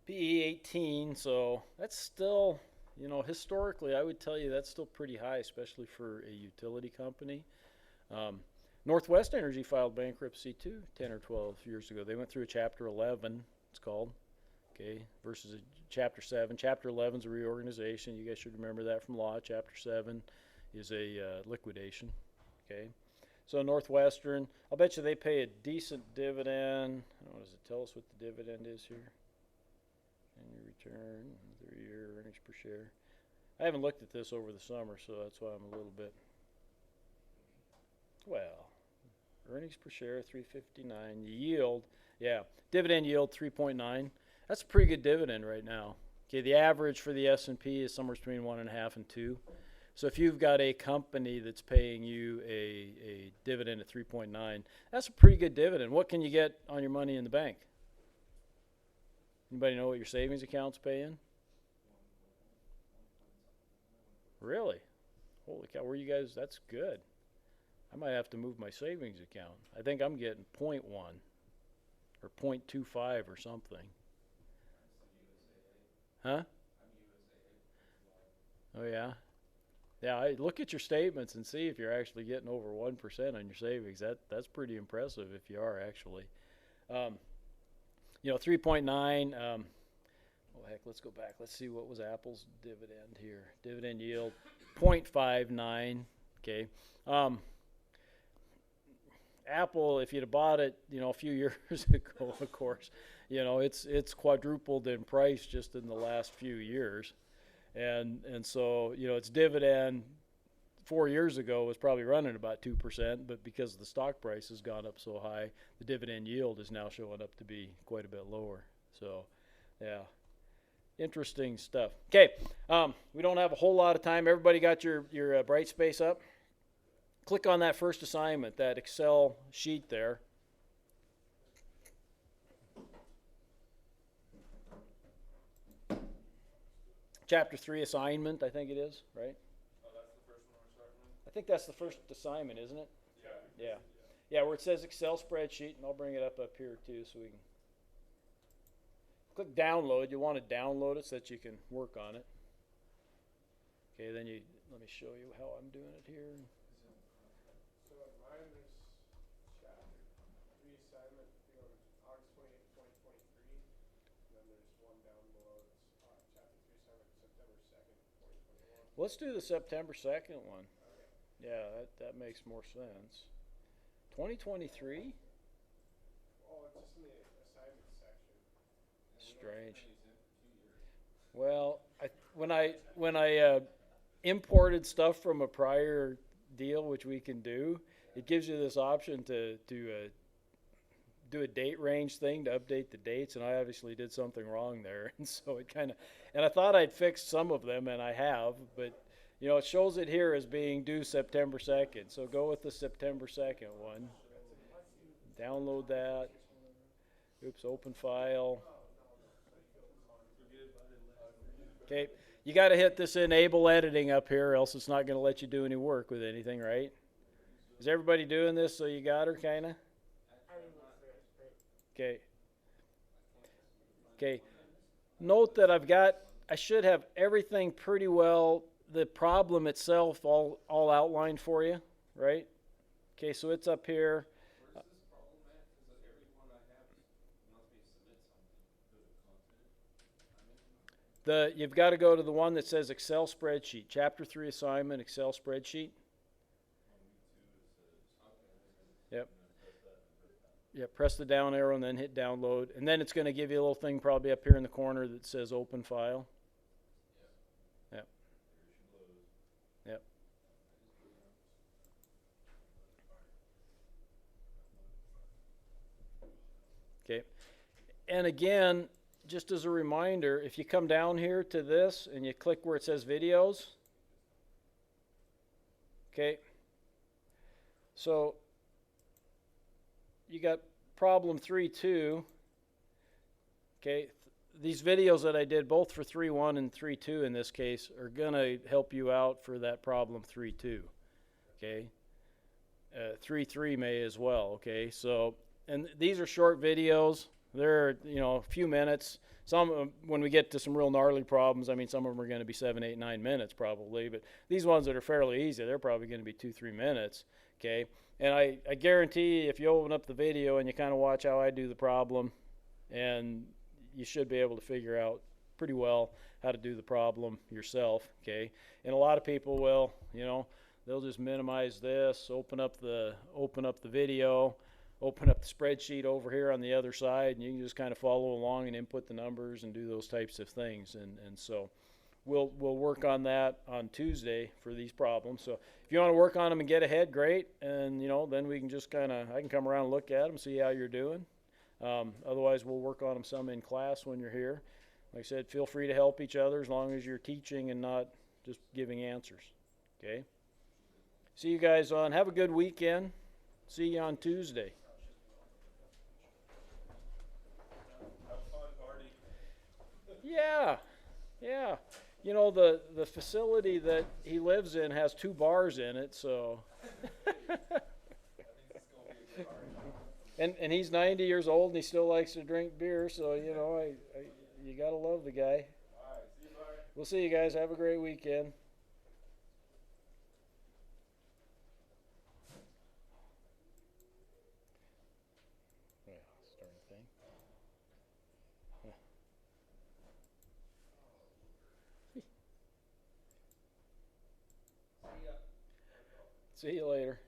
PE 18, so that's still, historically, I would tell you that's still pretty high, especially for a utility company. Northwest Energy filed bankruptcy too 10 or 12 years ago. They went through a Chapter 11, it's called, okay, versus a Chapter 7. Chapter 11 is a reorganization. You guys should remember that from law. Chapter 7 is a liquidation, okay. So Northwestern, I'll bet you they pay a decent dividend. What does it tell us what the dividend is here? Annual return, 3-year earnings per share. I haven't looked at this over the summer, so that's why I'm a little bit. Well, earnings per share 359. The yield, yeah, dividend yield 3.9. That's a pretty good dividend right now. Okay, the average for the S&P is somewhere between 1.5 and 2. So if you've got a company that's paying you a dividend at 3.9, that's a pretty good dividend. What can you get on your money in the bank? Anybody know what your savings account's paying? Really? Holy cow, where you guys, that's good. I might have to move my savings account. I think I'm getting 0.1 or 0.25 or something. Huh? Oh, yeah? Yeah, look at your statements and see if you're actually getting over 1% on your savings. That's pretty impressive if you are actually. 3.9. Heck, let's go back. Let's see what was Apple's dividend here. Dividend yield, 0.59. Okay. Apple, if you'd have bought it, a few years ago, of course, it's quadrupled in price just in the last few years, and so its dividend 4 years ago was probably running about 2%, but because the stock price has gone up so high, the dividend yield is now showing up to be quite a bit lower. So, yeah, interesting stuff. Okay, we don't have a whole lot of time. Everybody got your Brightspace up? Click on that first assignment, that Excel sheet there. Chapter 3 assignment, I think it is, right? I think that's the first assignment, isn't it? Yeah. Yeah, where it says Excel spreadsheet, and I'll bring it up here too so we can click download. You want to download it so that you can work on it. Okay, then let me show you how I'm doing it here. So at mine, there's chapter 3 assignment due on August 28th, 2023. And then there's one down below, it's chapter 3 assignment September 2nd, Let's do the September 2nd one. Yeah, that makes more sense. 2023? Oh, it's just in the assignments section. Strange. Well, when I imported stuff from a prior deal, which we can do, it gives you this option to do a date range thing to update the dates, and I obviously did something wrong there, and so it kind of, and I thought I'd fixed some of them, and I have, but you know, it shows it here as being due September 2nd, so go with the September 2nd one. Download that. Oops, open file. Okay, you got to hit this enable editing up here, or else it's not going to let you do any work with anything, right? Is everybody doing this so you got her, kind of? Okay. Okay. Note that I should have everything pretty well, the problem itself all outlined for you, right? Okay, so it's up here. Where's this problem at? Because every one I have wants me to submit something. You've got to go to the one that says Excel spreadsheet, Chapter 3 assignment, Excel spreadsheet. Yep. Yeah, press the down arrow and then hit download. And then it's going to give you a little thing probably up here in the corner that says open file. Yep. Yep. Okay. And again, just as a reminder, if you come down here to this and you click where it says videos, okay, so you got problem 3.2, okay, these videos that I did both for 3.1 and 3.2 in this case are going to help you out for that problem 3.2, okay, 3.3 may as well, okay, so, and these are short videos. They're, you know, a few minutes. Some, when we get to some real gnarly problems, I mean, some of them are going to be 7, 8, 9 minutes probably, but these ones that are fairly easy, they're probably going to be 2, 3 minutes, okay? And I guarantee if you open up the video and you kind of watch how I do the problem, and you should be able to figure out pretty well how to do the problem yourself, okay? And a lot of people will, you know, they'll just minimize this, open up the video, open up the spreadsheet over here on the other side, and you can just kind of follow along and input the numbers and do those types of things. And so we'll work on that on Tuesday for these problems. So if you want to work on them and get ahead, great. And, you know, then we can just I can come around and look at them, see how you're doing. Otherwise, we'll work on them some in class when you're here. Like I said, feel free to help each other as long as you're teaching and not just giving answers. Okay? See you guys on. Have a good weekend. See you on Tuesday. Yeah. You know, the facility that he lives in has 2 bars in it, so. and he's 90 years old and he still likes to drink beer, so, you know, you got to love the guy. We'll see you guys. Have a great weekend. See you later.